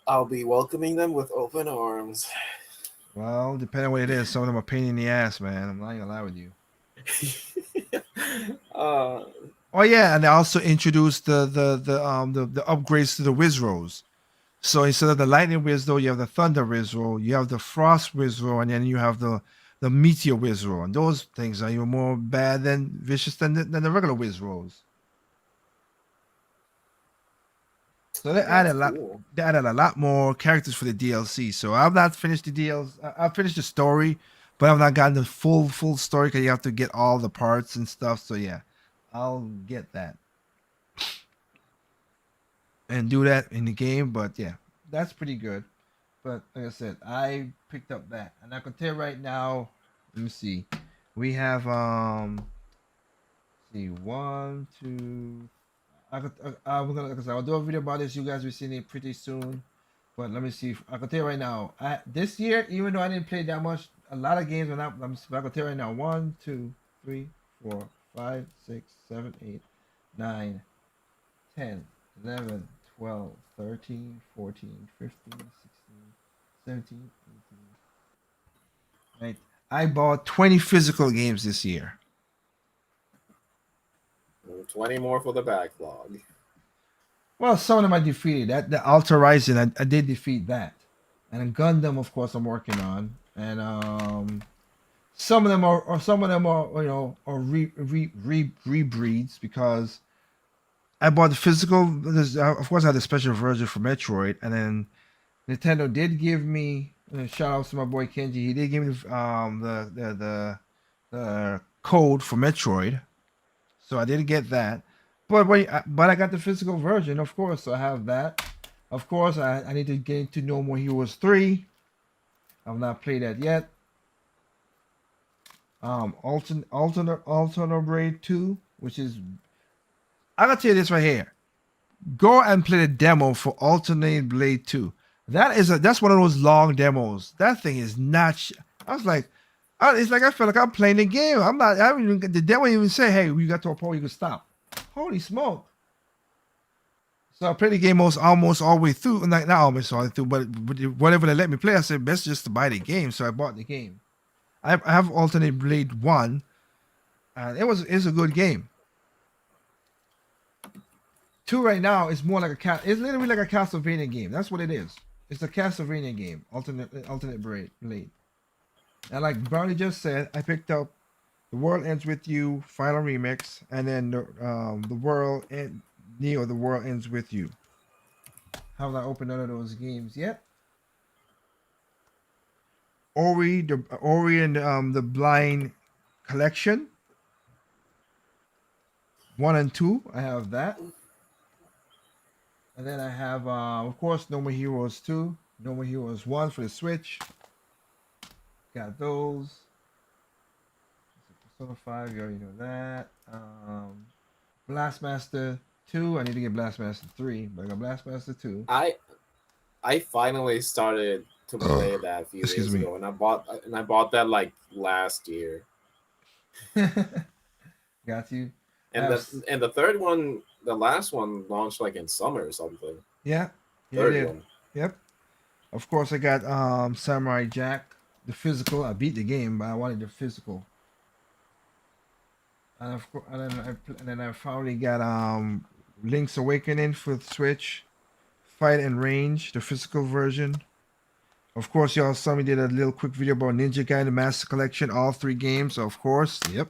I'll be welcoming them with open arms. Well, depending on what it is, some of them are pain in the ass, man. I'm not gonna lie with you. uh, Oh yeah, and they also introduced the upgrades to the Wizros. So instead of the lightning Wizro, you have the thunder Wizro, you have the frost Wizro, and then you have the meteor Wizro. And those things are even more bad than vicious than the regular Wizros. So they added that's a lot. cool. They added a lot more characters for the DLC. So I've not finished the DLC. I've finished the story, but I've not gotten the full story because you have to get all the parts and stuff. So yeah, I'll get that and do that in the game. But yeah, that's pretty good. But like I said, I picked up that, and I can tell right now. Let me see. We have see one, two. I'm gonna, like I said, I'll do a video about this. You guys will see it pretty soon. But let me see. I can tell you right now. This year, even though I didn't play that much, a lot of games. I can tell you right now. 1, 2, 3, 4, 5, 6, 7, 8, 9, 10, 11, 12, 13, 14, 15, 16, 17, 18. Right. I bought 20 physical games this year. 20 more for the backlog. Well, some of them I defeated. That the Alterizer, I did defeat that, and Gundam, of course, I'm working on, and some of them are are rebreeds because I bought the physical. Of course, I had a special version for Metroid, and then Nintendo did give me shout out to my boy Kenji. He did give me the code for Metroid, so I did get that. But I got the physical version, of course. So I have that. Of course, I need to get into No More Heroes 3. I've not played that yet. Alternate Braid 2, which is I gotta tell you this right here. Go and play the demo for Alternate Blade 2. That's one of those long demos. That thing is not. I was like, it's like I feel like I'm playing the game. I'm not. I haven't even the demo even say, "Hey, we got to a point where you can stop." Holy smoke! So I played the game almost all the way through. Not almost all the way through, but whatever they let me play, I said best just to buy the game. So I bought the game. I have Alternate Blade 1, and it's a good game. 2 right now is more like it's literally like a Castlevania game. That's what it is. It's a Castlevania game. Alternate Blade. And like Brownie just said, I picked up The World Ends With You Final Remix, and then the World and Neo The World Ends With You. Haven't I opened none of those games yet? Ori and the Blind Collection 1 and 2. I have that. And then I have, of course, No More Heroes 2, No More Heroes 1 for the Switch. Got those. Persona 5, you already know that. Blastmaster 2, I need to get Blastmaster 3, but I got Blastmaster 2. I finally started to play that a few days ago, and I bought that like last year. Got you. And the third one, the last one launched like in summer or something. Yeah. Third one. Yep. Of course, I got Samurai Jack, the physical. I beat the game, but I wanted the physical. And of course, and then I finally got Link's Awakening for the Switch, Fight and Range, the physical version. Of course, y'all saw me did a little quick video about Ninja Gaiden the Master Collection, all 3 games, of course. Yep.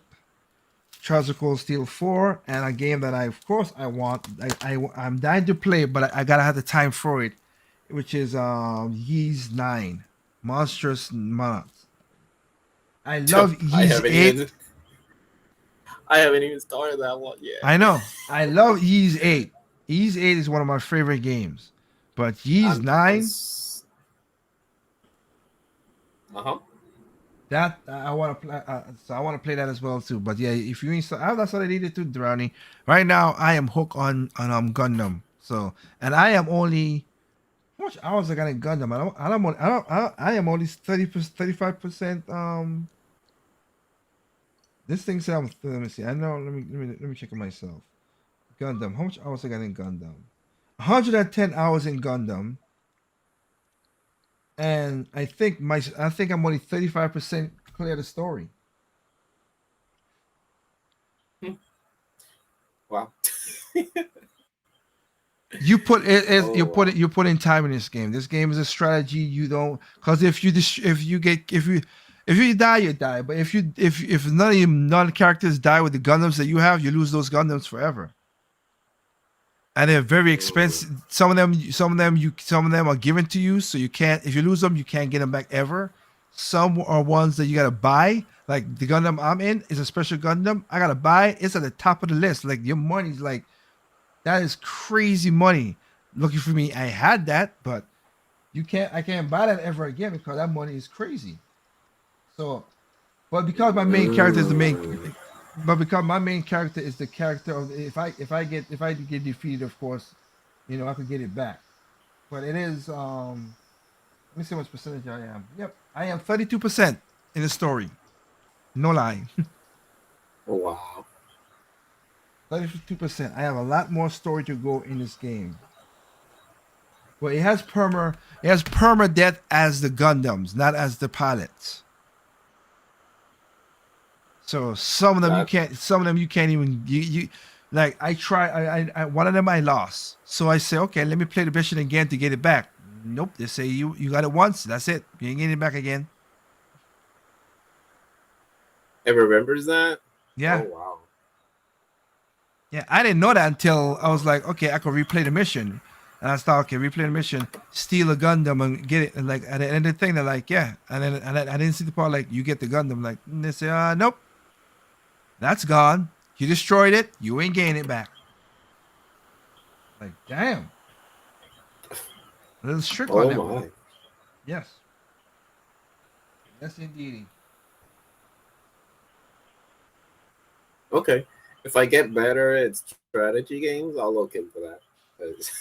Trials of Cold Steel 4, and a game that I'm dying to play, but I gotta have the time for it, which is Ys 9, Monstrous Monarchs. I love Ys 8. I haven't even started that one yet. I know. I love Ys 8. Ys 8 is one of my favorite games, but Ys 9. Uh-huh. That I want to play. So I want to play that as well too. But yeah, if you install, that's what I needed to, Drowny. Right now, I am hooked on Gundam. So and I am only how much hours I got in Gundam. I am only 35%. This thing said let me see. I know. Let me check it myself. Gundam. How much hours I got in Gundam? 110 hours in Gundam, and I think I'm only 35% clear the story. Hmm. Wow. You put it, Oh wow. you put in time in this game. This game is a strategy. You don't because if you die, you die. But if none of your non characters die with the Gundams that you have, you lose those Gundams forever. And they're very Mm. expensive. Some of them are given to you, so you can't. If you lose them, you can't get them back ever. Some are ones that you gotta buy. Like the Gundam I'm in is a special Gundam. I gotta buy. It's at the top of the list. Like your money's like that is crazy money. Looking for me, I had that, but you can't. I can't buy that ever again because that money is crazy. So, but because my main character is the main, Mm. but because my main character is the character of if I get defeated, of course, I could get it back. But it is let me see how much percentage I am. Yep, I am 32% in the story. No lie, Oh, wow. 32%. I have a lot more story to go in this game. But it has perma death as the Gundams, not as the pilots. So That some of them you can't even you like I try I one of them I lost. So I say, okay, let me play the mission again to get it back. Nope, they say you got it once, that's it. You ain't getting it back again. it remembers that? Oh Yeah. wow. Yeah, I didn't know that until I was like, okay, I could replay the mission. And I thought, okay, replay the mission, steal a Gundam and get it. And like at the end of the thing, they're like, yeah. And then I didn't see the part like you get the Gundam. Like and they say, nope, that's gone. You destroyed it. You ain't getting it back. Like, damn, a little strict on Oh that one. my. Yes, yes, indeed. Okay. If I get better at strategy games, I'll look into that. 'Cause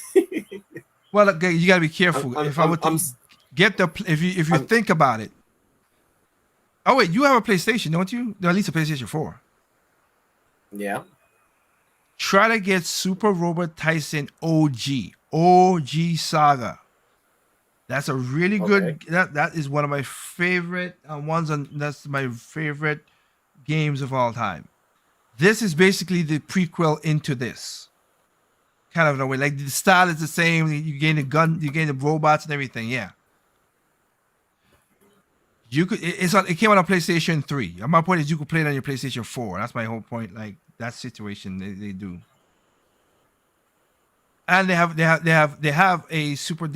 Well, okay, you gotta be I'm, careful. I'm, If I I'm, were I'm, to get the if you I'm, think about it. Oh wait, you have a PlayStation, don't you? No, at least a PlayStation 4. yeah. Try to get Super Robot Tyson OG Saga. That's a really Okay. good. That is one of my favorite ones. On that's my favorite games of all time. This is basically the prequel into this kind of in a way. Like the style is the same. You gain the gun, you gain the robots and everything. Yeah, you could. It came out on PlayStation 3. My point is, you could play it on your PlayStation 4. That's my whole point. Like that situation they do. And they have a Super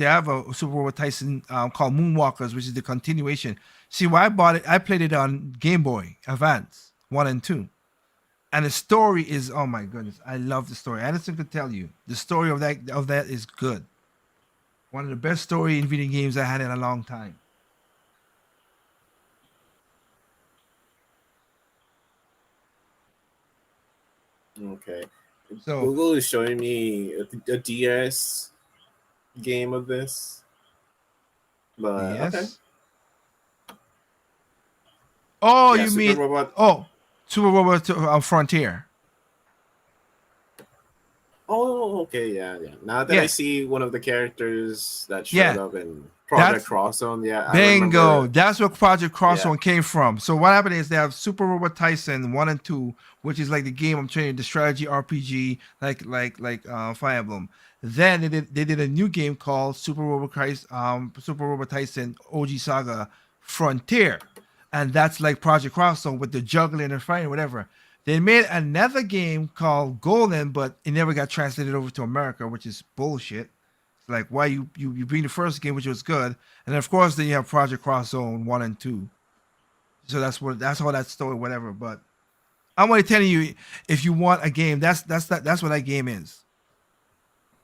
Robot Tyson called Moonwalkers, which is the continuation. See, why I bought it, I played it on Game Boy Advance 1 and 2, and the story is oh my goodness, I love the story. Anderson could tell you the story of that is good. One of the best story in video games I had in a long time. Okay. So Google is showing me a DS game of this, but okay. yes. Oh, Yeah, you Super mean Robot. oh Super Robot Frontier? Oh, okay, yeah, yeah. Now that I Yeah, see one of the characters that showed yeah. up in Project That's Crosszone, yeah, I Bingo. remember. That's where Project Yeah, Crossone came from. So what happened is they have Super Robot Tyson 1 and 2, which is like the game I'm training, the strategy RPG, like Fire Emblem. Then they did a new game called Super Robot Tyson OG Saga Frontier, and that's like Project Crossone with the juggling and fighting, whatever. They made another game called Golden, but it never got translated over to America, which is bullshit. Like why you bring the first game, which was good, and then of course then you have Project Cross Zone 1 and 2. So that's all that story, whatever. But I'm only telling you, if you want a game, that's what that game is.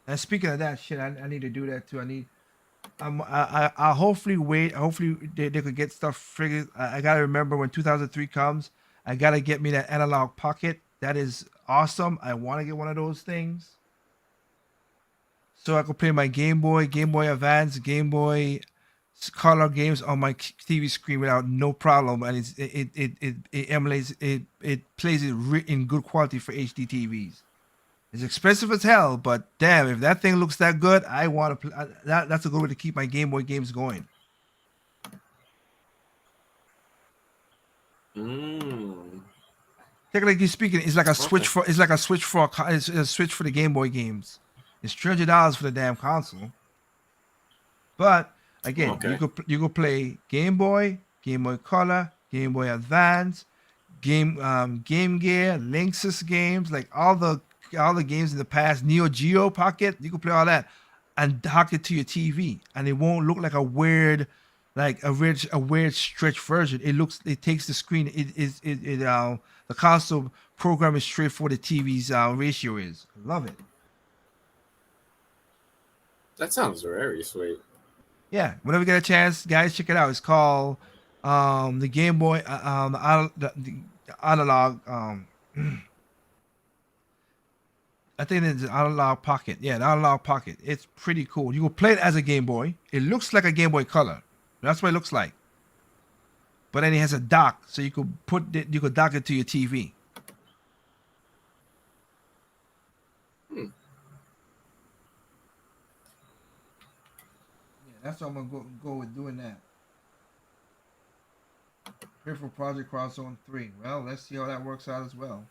And speaking of that shit, I need to do that too. I'll hopefully wait. Hopefully they could get stuff figured. I gotta remember when 2003 comes. I gotta get me that analog pocket. That is awesome. I want to get one of those things so I could play my Game Boy Advance, Game Boy color games on my TV screen without no problem, and it emulates it plays it in good quality for HD TVs. It's expensive as hell, but damn, if that thing looks that good, I want to play. That's a good way to keep my Game Boy games going. Mm. Technically speaking, it's like a Okay. switch for it's a switch for the Game Boy games. It's $300 for the damn console. But again, Okay. you could play Game Boy, Game Boy Color, Game Boy Advance, Game Gear, Linksys games, like all the games in the past, Neo Geo Pocket, you can play all that and dock it to your TV, and it won't look like a weird, a weird stretch version. It takes the screen, the console program is straight for the TV's ratio is. Love it. That sounds very sweet. Yeah, whenever you get a chance, guys, check it out. It's called the Game Boy, the analog. I think it's an analog pocket. Yeah, the analog pocket. It's pretty cool. You can play it as a Game Boy. It looks like a Game Boy Color. That's what it looks like. But then it has a dock, so you could dock it to your TV. Hmm. Yeah, that's what I'm gonna go with doing that. Here for Project Cross Zone 3. Well, let's see how that works out as well.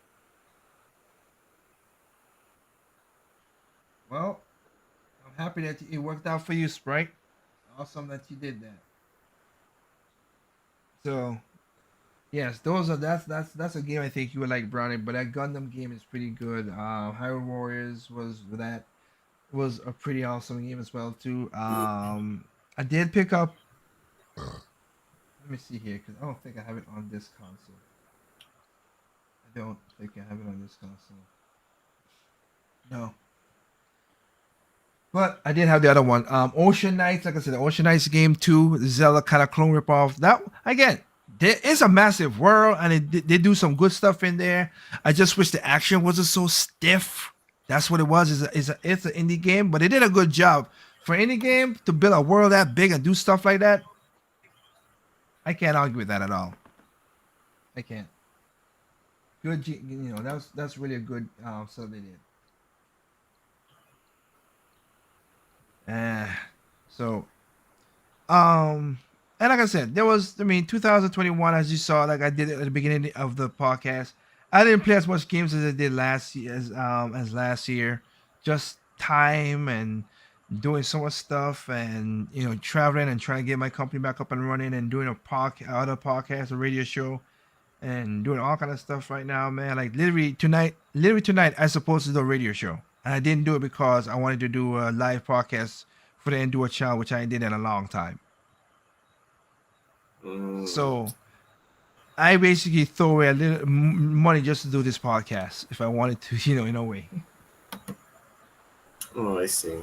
Well, I'm happy that it worked out for you, Sprite. Awesome that you did that. So yes, those are that's a game I think you would like, Brownie. But that Gundam game is pretty good. Hyrule Warriors was a pretty awesome game as well too. I did pick up. Let me see here because I don't think I have it on this console. I don't think I have it on this console. No, but I did have the other one. Ocean Knights, like I said, the Ocean Knights game too, the Zelda kind of clone ripoff. That again, there is a massive world, and they do some good stuff in there. I just wish the action wasn't so stiff. That's what it was. It's an indie game, but they did a good job for indie game to build a world that big and do stuff like that. I can't argue with that at all. I can't. Good, that's really a good stuff they did. Uh, so Um, and like I said, there was, I mean, 2021, as you saw, like I did at the beginning of the podcast. I didn't play as much games as I did last year, as last year. Just time and doing so much stuff, and traveling and trying to get my company back up and running, and doing other podcast, a radio show, and doing all kind of stuff right now, man. Like literally tonight, I supposed to do a radio show, and I didn't do it because I wanted to do a live podcast for the Endure channel, which I ain't did in a long time. Mm. So I basically throw away a little money just to do this podcast if I wanted to, in a way. Oh, I see.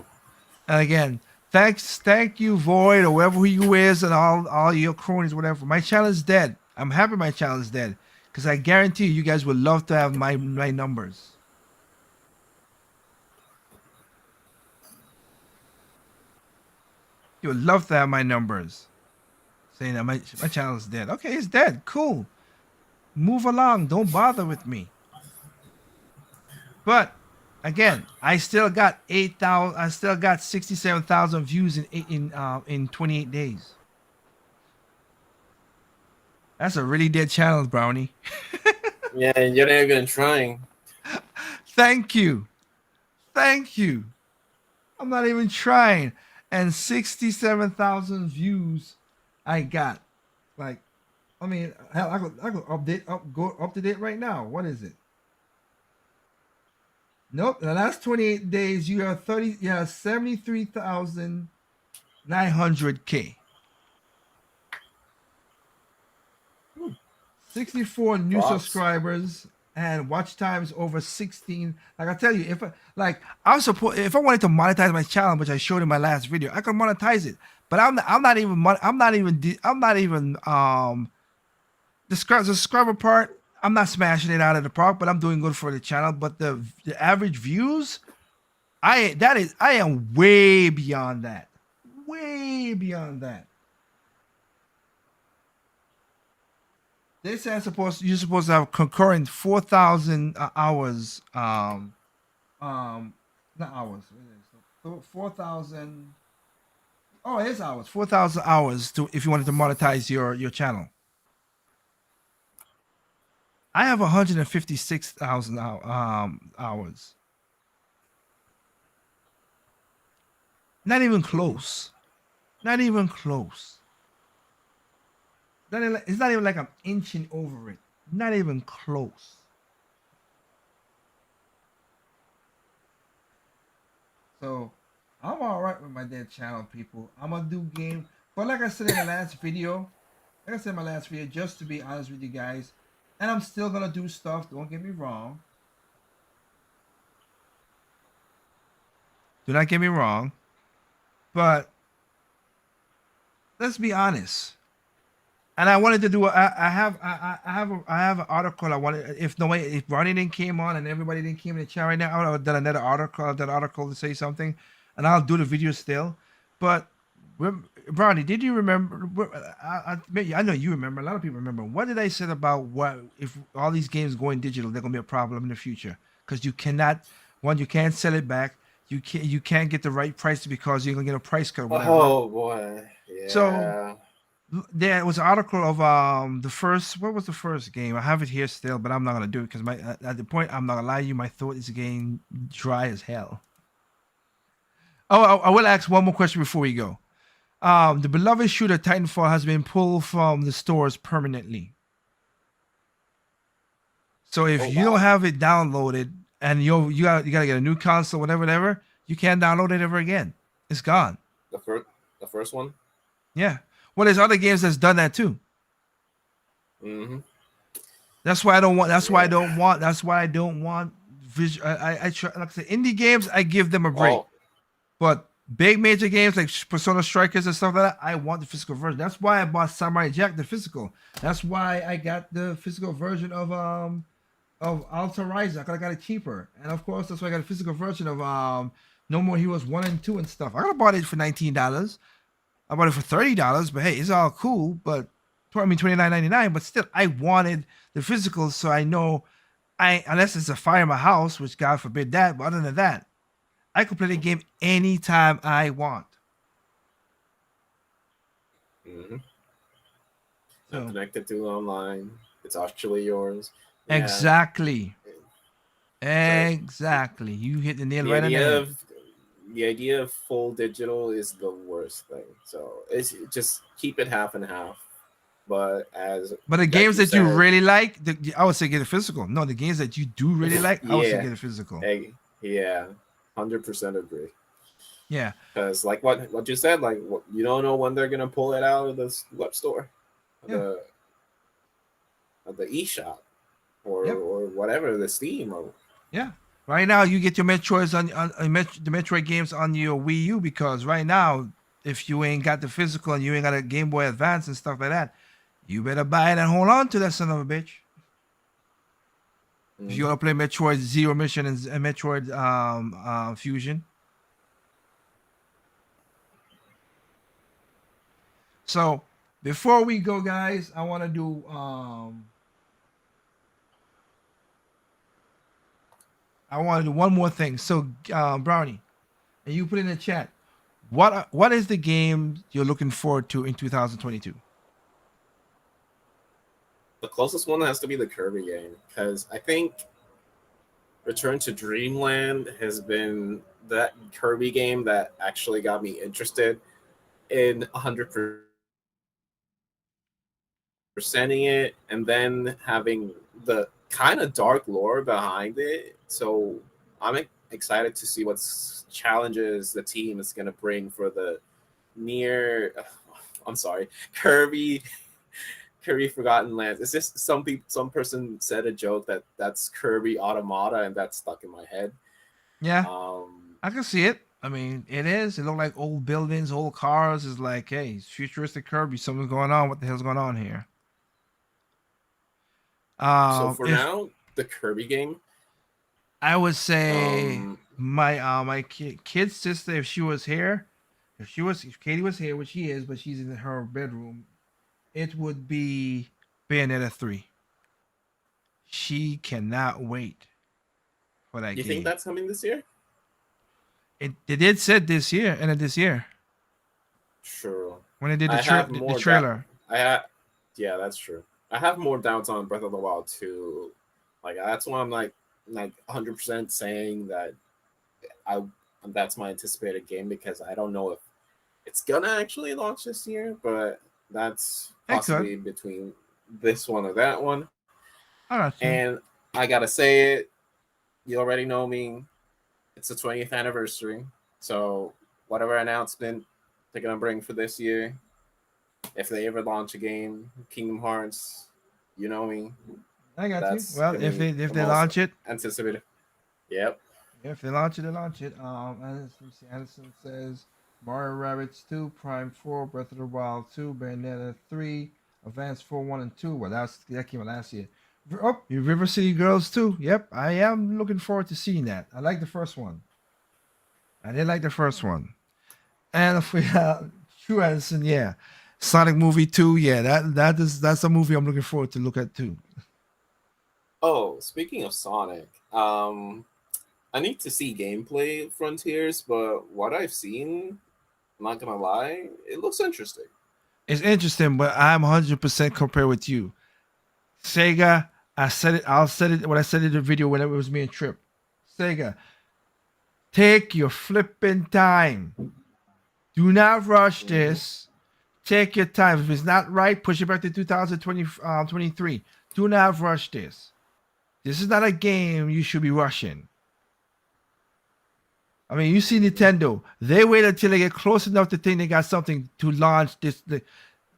And again, thank you, Void, or whoever you is, and all your cronies, whatever. My channel is dead. I'm happy my channel is dead because I guarantee you guys would love to have my numbers. You would love to have my numbers. Saying that my channel is dead. Okay, it's dead. Cool. Move along. Don't bother with me. But again, I still got 8,000. I still got 67,000 views in 28 days. That's a really dead channel, Brownie. Yeah, you're not even trying. Thank you. Thank you. I'm not even trying. And 67,000 views I got. Like, I mean, hell, I could go up to date right now. What is it? Nope. The last 28 days, you have 73,900K. 64 new Props. subscribers. and watch times over 16. Like I tell you, if I wanted to monetize my channel, which I showed in my last video, I could monetize it. But I'm not even the subscriber part. I'm not smashing it out of the park, but I'm doing good for the channel. But the average views, I am way beyond that. Way beyond that. They say you're supposed to have concurrent 4,000 hours. Not hours. So 4,000. Oh, it is hours. 4,000 hours to if you wanted to monetize your channel. I have 156,000 hours. Not even close. Not even close. It's not even like I'm inching over it. Not even close. So I'm all right with my dead channel, people. I'm gonna do game, but like I said in the last video, just to be honest with you guys, and I'm still gonna do stuff. Don't get me wrong. Do not get me wrong, but let's be honest. And I wanted to do. I have an article. I wanted if no way if Ronnie didn't came on and everybody didn't came in the chat right now, I would have done another article. That article to say something, and I'll do the video still. But Ronnie, did you remember? I know you remember. A lot of people remember. What did I say about what if all these games going digital? They're gonna be a problem in the future because you cannot. One, you can't sell it back. You can't get the right price because you're gonna get a price cut. Or whatever. Oh boy, yeah. So there was an article of the first. What was the first game? I have it here still, but I'm not gonna do it because at the point I'm not gonna lie to you, my throat is getting dry as hell. Oh, I will ask one more question before we go. The beloved shooter Titanfall has been pulled from the stores permanently. So if you don't have it downloaded and you gotta get a new console, whatever, you can't download it ever again. It's gone. The first one. Yeah. Well, there's other games that's done that too. Mm-hmm. That's why I don't want. That's why I don't want. That's why I don't want. I try. Like I say, indie games, I give them a break. Oh. But big major games like Persona Strikers and stuff like that, I want the physical version. That's why I bought Samurai Jack the physical. That's why I got the physical version of Alterizer. I got it cheaper, and of course that's why I got a physical version of No More Heroes 1 and 2 and stuff. I could have bought it for $19. I bought it for $30, but hey, it's all cool. But $29.99. But still, I wanted the physical, so I know unless it's a fire in my house, which God forbid that. But other than that, I could play the game anytime I want. Mm-hmm. So, connected to online. It's actually yours. Yeah. Exactly. Exactly. You hit the nail right on the head. The idea of full digital is the worst thing. So it's just keep it half and half. But the games that you really like, I would say get a physical. No, the games that you do really like, I would say get a physical. Yeah, 100% agree. Yeah, because like what you said, like you don't know when they're gonna pull it out of the web store, the eShop, or whatever, the Steam or Right now, you get your Metroids on the Metroid games on your Wii U because right now, if you ain't got the physical and you ain't got a Game Boy Advance and stuff like that, you better buy it and hold on to that son of a bitch. Mm-hmm. If you want to play Metroid Zero Mission and Metroid Fusion. So before we go, guys, I want to do one more thing. So Brownie, and you put in the chat, what is the game you're looking forward to in 2022? The closest one has to be the Kirby game, because I think Return to Dreamland has been that Kirby game that actually got me interested in 100%ing it, and then having the kind of dark lore behind it. So I'm excited to see what challenges the team is going to bring for the Kirby Kirby Forgotten Lands. It's just some person said a joke that's Kirby Automata, and that's stuck in my head. Yeah, Um, I can see it. I mean, it is. It look like old buildings, old cars. It's like, hey, it's futuristic Kirby. Something's going on. What the hell's going on here? so for If now, the Kirby game. I would say Um, my kid sister, if she was here, if Katie was here, which she is, but she's in her bedroom, it would be Bayonetta 3. She cannot wait for that you think game. that's coming this year? They did said this year, end of this year, Sure. when they did I have the more that trailer. I have. Yeah, that's true. I have more doubts on Breath of the Wild 2. Like that's why I'm like 100% saying that I that's my anticipated game, because I don't know if it's gonna actually launch this year, but that's It could. possibly between this one or that one. I got you. And I gotta say it, you already know me. It's the 20th anniversary, so whatever announcement they're gonna bring for this year, if they ever launch a game, Kingdom Hearts, you know me, I got you. that's Well, gonna be if the they most launch it, anticipated. Yep. if they launch it, they launch it. Anderson says Mario Rabbids 2, Prime 4, Breath of the Wild 2, Bayonetta 3, Advance 4, 1 and 2. Well, that came out last year. Oh, River City Girls 2. Yep, I am looking forward to seeing that. I like the first one. I did like the first one. And if we True Anderson, yeah. Sonic movie 2, yeah, that's a movie I'm looking forward to look at too. Oh, speaking of Sonic, I need to see gameplay Frontiers, but what I've seen, I'm not gonna lie, it looks interesting. It's interesting, but I'm 100% compared with you. Sega, I said it. I'll said it when I said it in the video when it was me and Trip. Sega, take your flipping time. Do not rush Mm-hmm. this. Take your time. If it's not right, push it back to 2023. Do not rush this. This is not a game you should be rushing. I mean, you see Nintendo. They wait until they get close enough to think they got something to launch this. They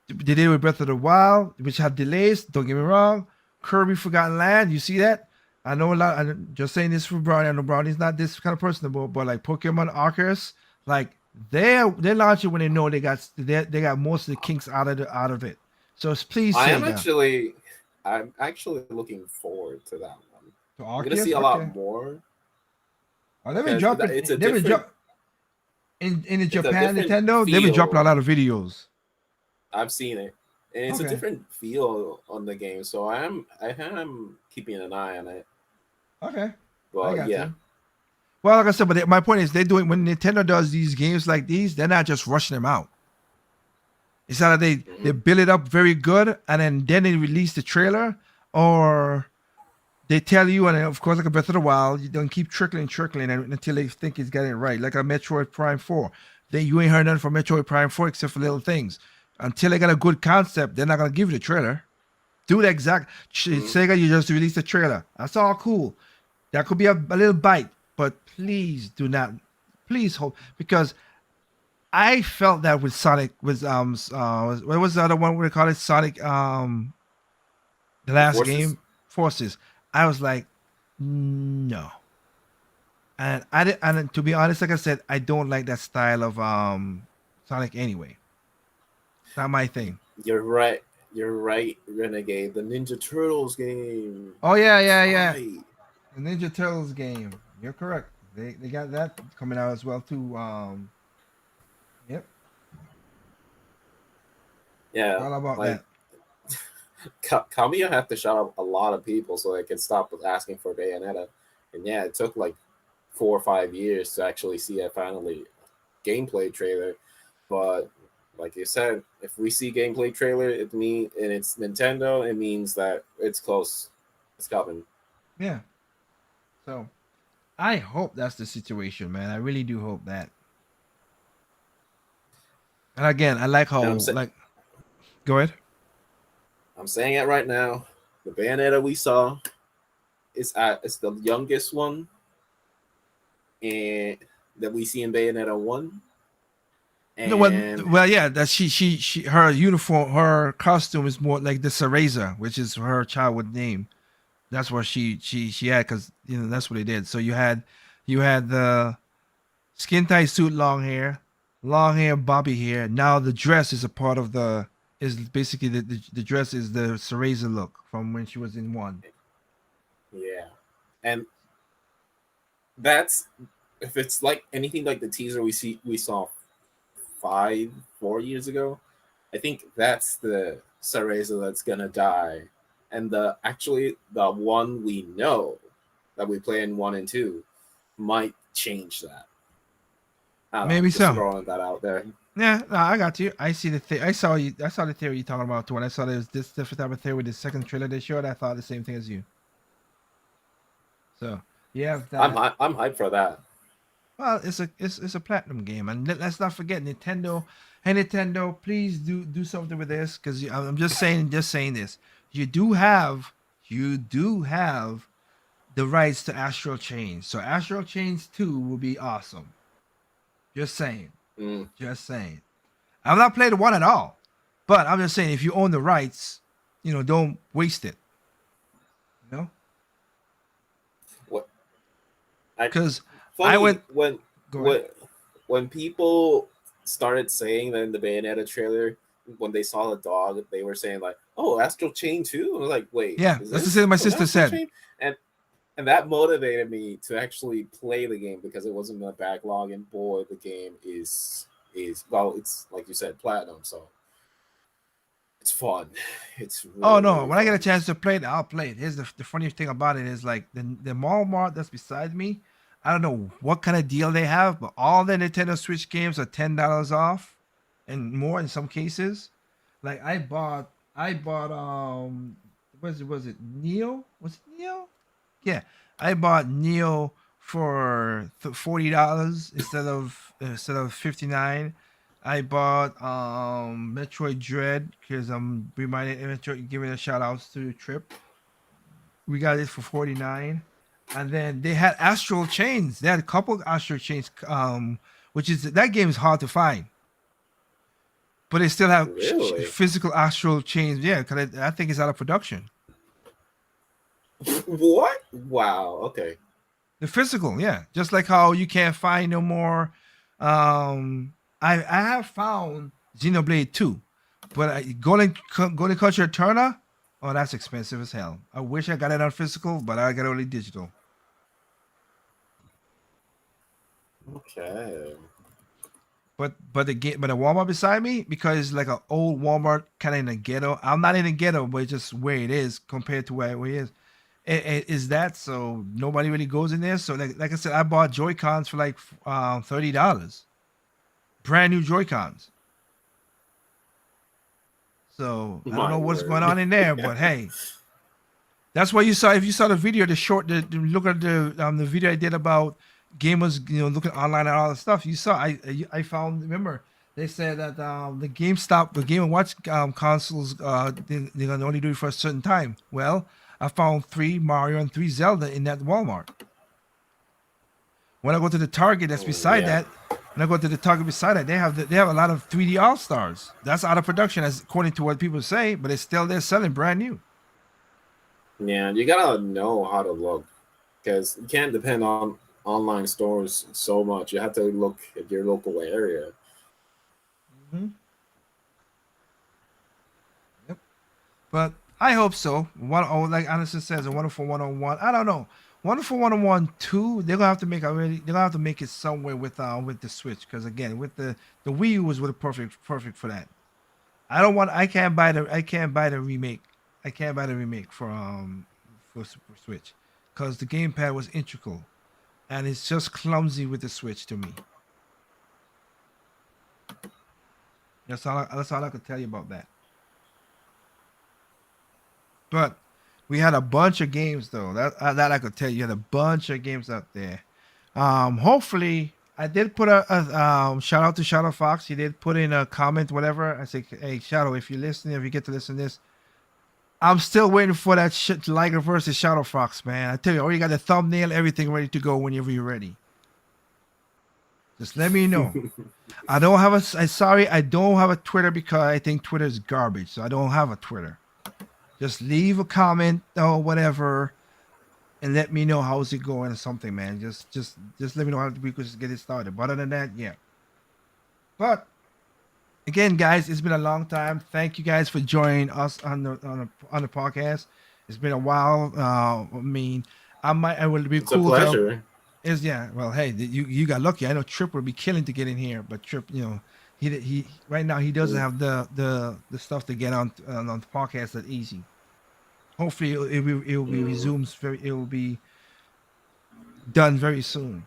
did with Breath of the Wild, which had delays. Don't get me wrong. Kirby Forgotten Land, you see that? I know a lot. I'm just saying this for Brownie. I know Brownie's not this kind of personable, but like Pokemon Arceus, like they launch it when they know they got most of the kinks out of it. So please, I am Sega. actually, I'm actually looking forward to that one. To I'm gonna see a Arceus, lot okay. more Oh, because it's a They've been different, dropping in the it's a Japan different Nintendo. They've been dropping a feel. lot of videos. I've seen it, and it's a Okay, different feel on the game. So I am keeping an eye on it. okay, I But got yeah. you. Well, like I said, but my point is, they're doing when Nintendo does these games like these, they're not just rushing them out. It's not that they Hmm. build it up very good and then they release the trailer, or they tell you, and of course, like a Breath of the Wild, you don't keep trickling until they think it's getting it right. Like a Metroid Prime 4. You ain't heard nothing from Metroid Prime 4 except for little things. Until they got a good concept, they're not gonna give you the trailer. Do the exact Hmm. Sega, you just released the trailer. That's all cool. That could be a little bite, but please do not, please hold, because I felt that with Sonic was what was the other one we call it, Sonic the The last forces. game, Forces. I was like, no. And I did, and to be honest, like I said, I don't like that style of Sonic anyway. It's not my thing. You're right. You're right, Renegade. The Ninja Turtles game. Oh yeah, That's yeah, yeah. right. The Ninja Turtles game. You're correct. They got that coming out as well too. Yep. Yeah, All about like that. Kamiya had to shut up a lot of people so they could stop asking for Bayonetta. And yeah, it took like 4 or 5 years to actually see a finally gameplay trailer. But like you said, if we see gameplay trailer, and it's Nintendo, it means that it's close. It's coming. Yeah. So I hope that's the situation, man. I really do hope that. And again, I like And how like go ahead. I'm saying it right now. The Bayonetta we saw it's the youngest one and that we see in Bayonetta 1. No, well, And well, yeah. That she her uniform, her costume is more like the Cereza, which is her childhood name. That's what she had because that's what they did. So you had the skin tight suit, long hair, bobby hair. Now the dress is a part of the is basically the dress is the Cereza look from when she was in one. yeah, and that's if it's like anything like the teaser we saw 4 years ago. I think that's the Cereza that's gonna die, and the one we know that we play in 1 and 2 might change that. I don't know, Maybe just so. throwing that out there. Yeah, no, I got you. I see the I saw you. I saw the theory you're talking about too. When I saw there was this different type of theory with the second trailer they showed, I thought the same thing as you. So you have that. I'm hyped for that. Well, it's a platinum game, and let's not forget Nintendo. Hey, Nintendo, please do something with this because I'm just saying this. You do have the rights to Astral Chains, so Astral Chains 2 will be awesome. Just saying, Mm. just saying. I've not played one at all, but I'm just saying if you own the rights, don't waste it. You know, What I because I funny went. when Go ahead. when when people started saying that in the Bayonetta trailer, when they saw the dog, they were saying like, "Oh, Astral Chain too." I was like, "Wait, Yeah, is that's the this same my an sister Astral said. Chain?" And that motivated me to actually play the game because it wasn't in the backlog. And boy, the game is well, it's like you said, platinum, so it's fun. It's Oh really no! really When I get a fun. chance to play it, I'll play it. Here's the funniest thing about it is like the Walmart that's beside me. I don't know what kind of deal they have, but all the Nintendo Switch games are $10 off, and more in some cases. Like I bought was it Neo? Was it Neo? Yeah, I bought Neo for $40 instead of 59. I bought Metroid Dread because I'm reminded Metroid giving a shout outs to Trip. We got it for 49. And then they had Astral Chains. They had a couple Astral Chains, which is that game is hard to find, but they still have Really? physical Astral Chains. Yeah, because I think it's out of production. What? Wow. Okay. The physical, yeah. Just like how you can't find no more. I have found Xenoblade 2, but Golden Culture Turner, oh, that's expensive as hell. I wish I got it on physical, but I got only digital. Okay. But the Walmart beside me, because it's like an old Walmart kind of in the ghetto. I'm not in the ghetto, but it's just where it is compared to where it is. It is that so nobody really goes in there. So like I said, I bought Joy Cons for like $30, brand new Joy Cons. So I don't My know what's going word. on in there, but hey, that's why you saw if you saw the video, look at the video I did about gamers, looking online at all the stuff. You saw I found. Remember they said that the Game and Watch consoles they're gonna only do it for a certain time. Well, I found 3 Mario and 3 Zelda in that Walmart. When I go to the Target that's beside Yeah. that, when I go to the Target beside that, they have a lot of 3D All Stars. That's out of production, as according to what people say, but it's still they're selling brand new. Yeah. You gotta know how to look because you can't depend on online stores so much. You have to look at your local area. Mm-hmm. Yep. But I hope so. Like Anderson says, a wonderful 101. I don't know. Wonderful 101 2, they're gonna have to make it somewhere with the Switch. Because again, with the Wii U was really perfect for that. I can't buy the remake. I can't buy the remake for Switch. Because the gamepad was integral. And it's just clumsy with the Switch to me. That's all I could tell you about that. But we had a bunch of games though. That I could tell you, had a bunch of games out there. Hopefully, I did put a shout out to Shadow Fox. He did put in a comment, whatever. I say, hey Shadow, if you're listening, if you get to listen to this, I'm still waiting for that shit Liger versus Shadow Fox, man. I tell you, already got the thumbnail, everything ready to go whenever you're ready. Just let me know. I don't have a. I sorry, I don't have a Twitter because I think Twitter is garbage. So I don't have a Twitter. Just leave a comment or whatever, and let me know how's it going or something, man. Just let me know how we could just get it started. But other than that, yeah. But again, guys, it's been a long time. Thank you guys for joining us on the podcast. It's been a while. I mean, I will be It's a cool to have, pleasure. is yeah. Well, hey, you got lucky. I know Trip would be killing to get in here, but Trip, he right now he doesn't Mm. have the stuff to get on the podcast that easy. Hopefully, it will be Mm. resumes very. It will be done very soon.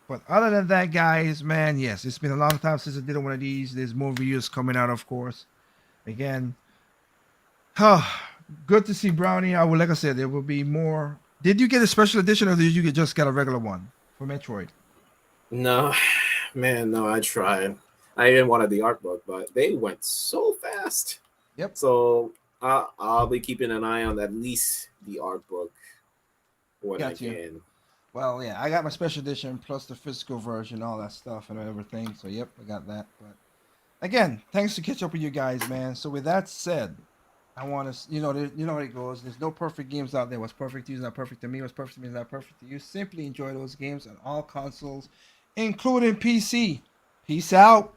But other than that, guys, man, yes, it's been a long time since I did one of these. There's more videos coming out, of course. Again, good to see Brownie. Like I said, there will be more. Did you get a special edition or did you just get a regular one for Metroid? No, man, no, I tried. I even wanted the art book, but they went so fast. Yep. So I'll be keeping an eye on at least the art book when I Got you. can. Well, yeah, I got my special edition plus the physical version, all that stuff and everything. So, yep, I got that. But again, thanks to catch up with you guys, man. So, with that said, I want to, you know how it goes. There's no perfect games out there. What's perfect to you is not perfect to me. What's perfect to me is not perfect to you. Simply enjoy those games on all consoles, including PC. Peace out.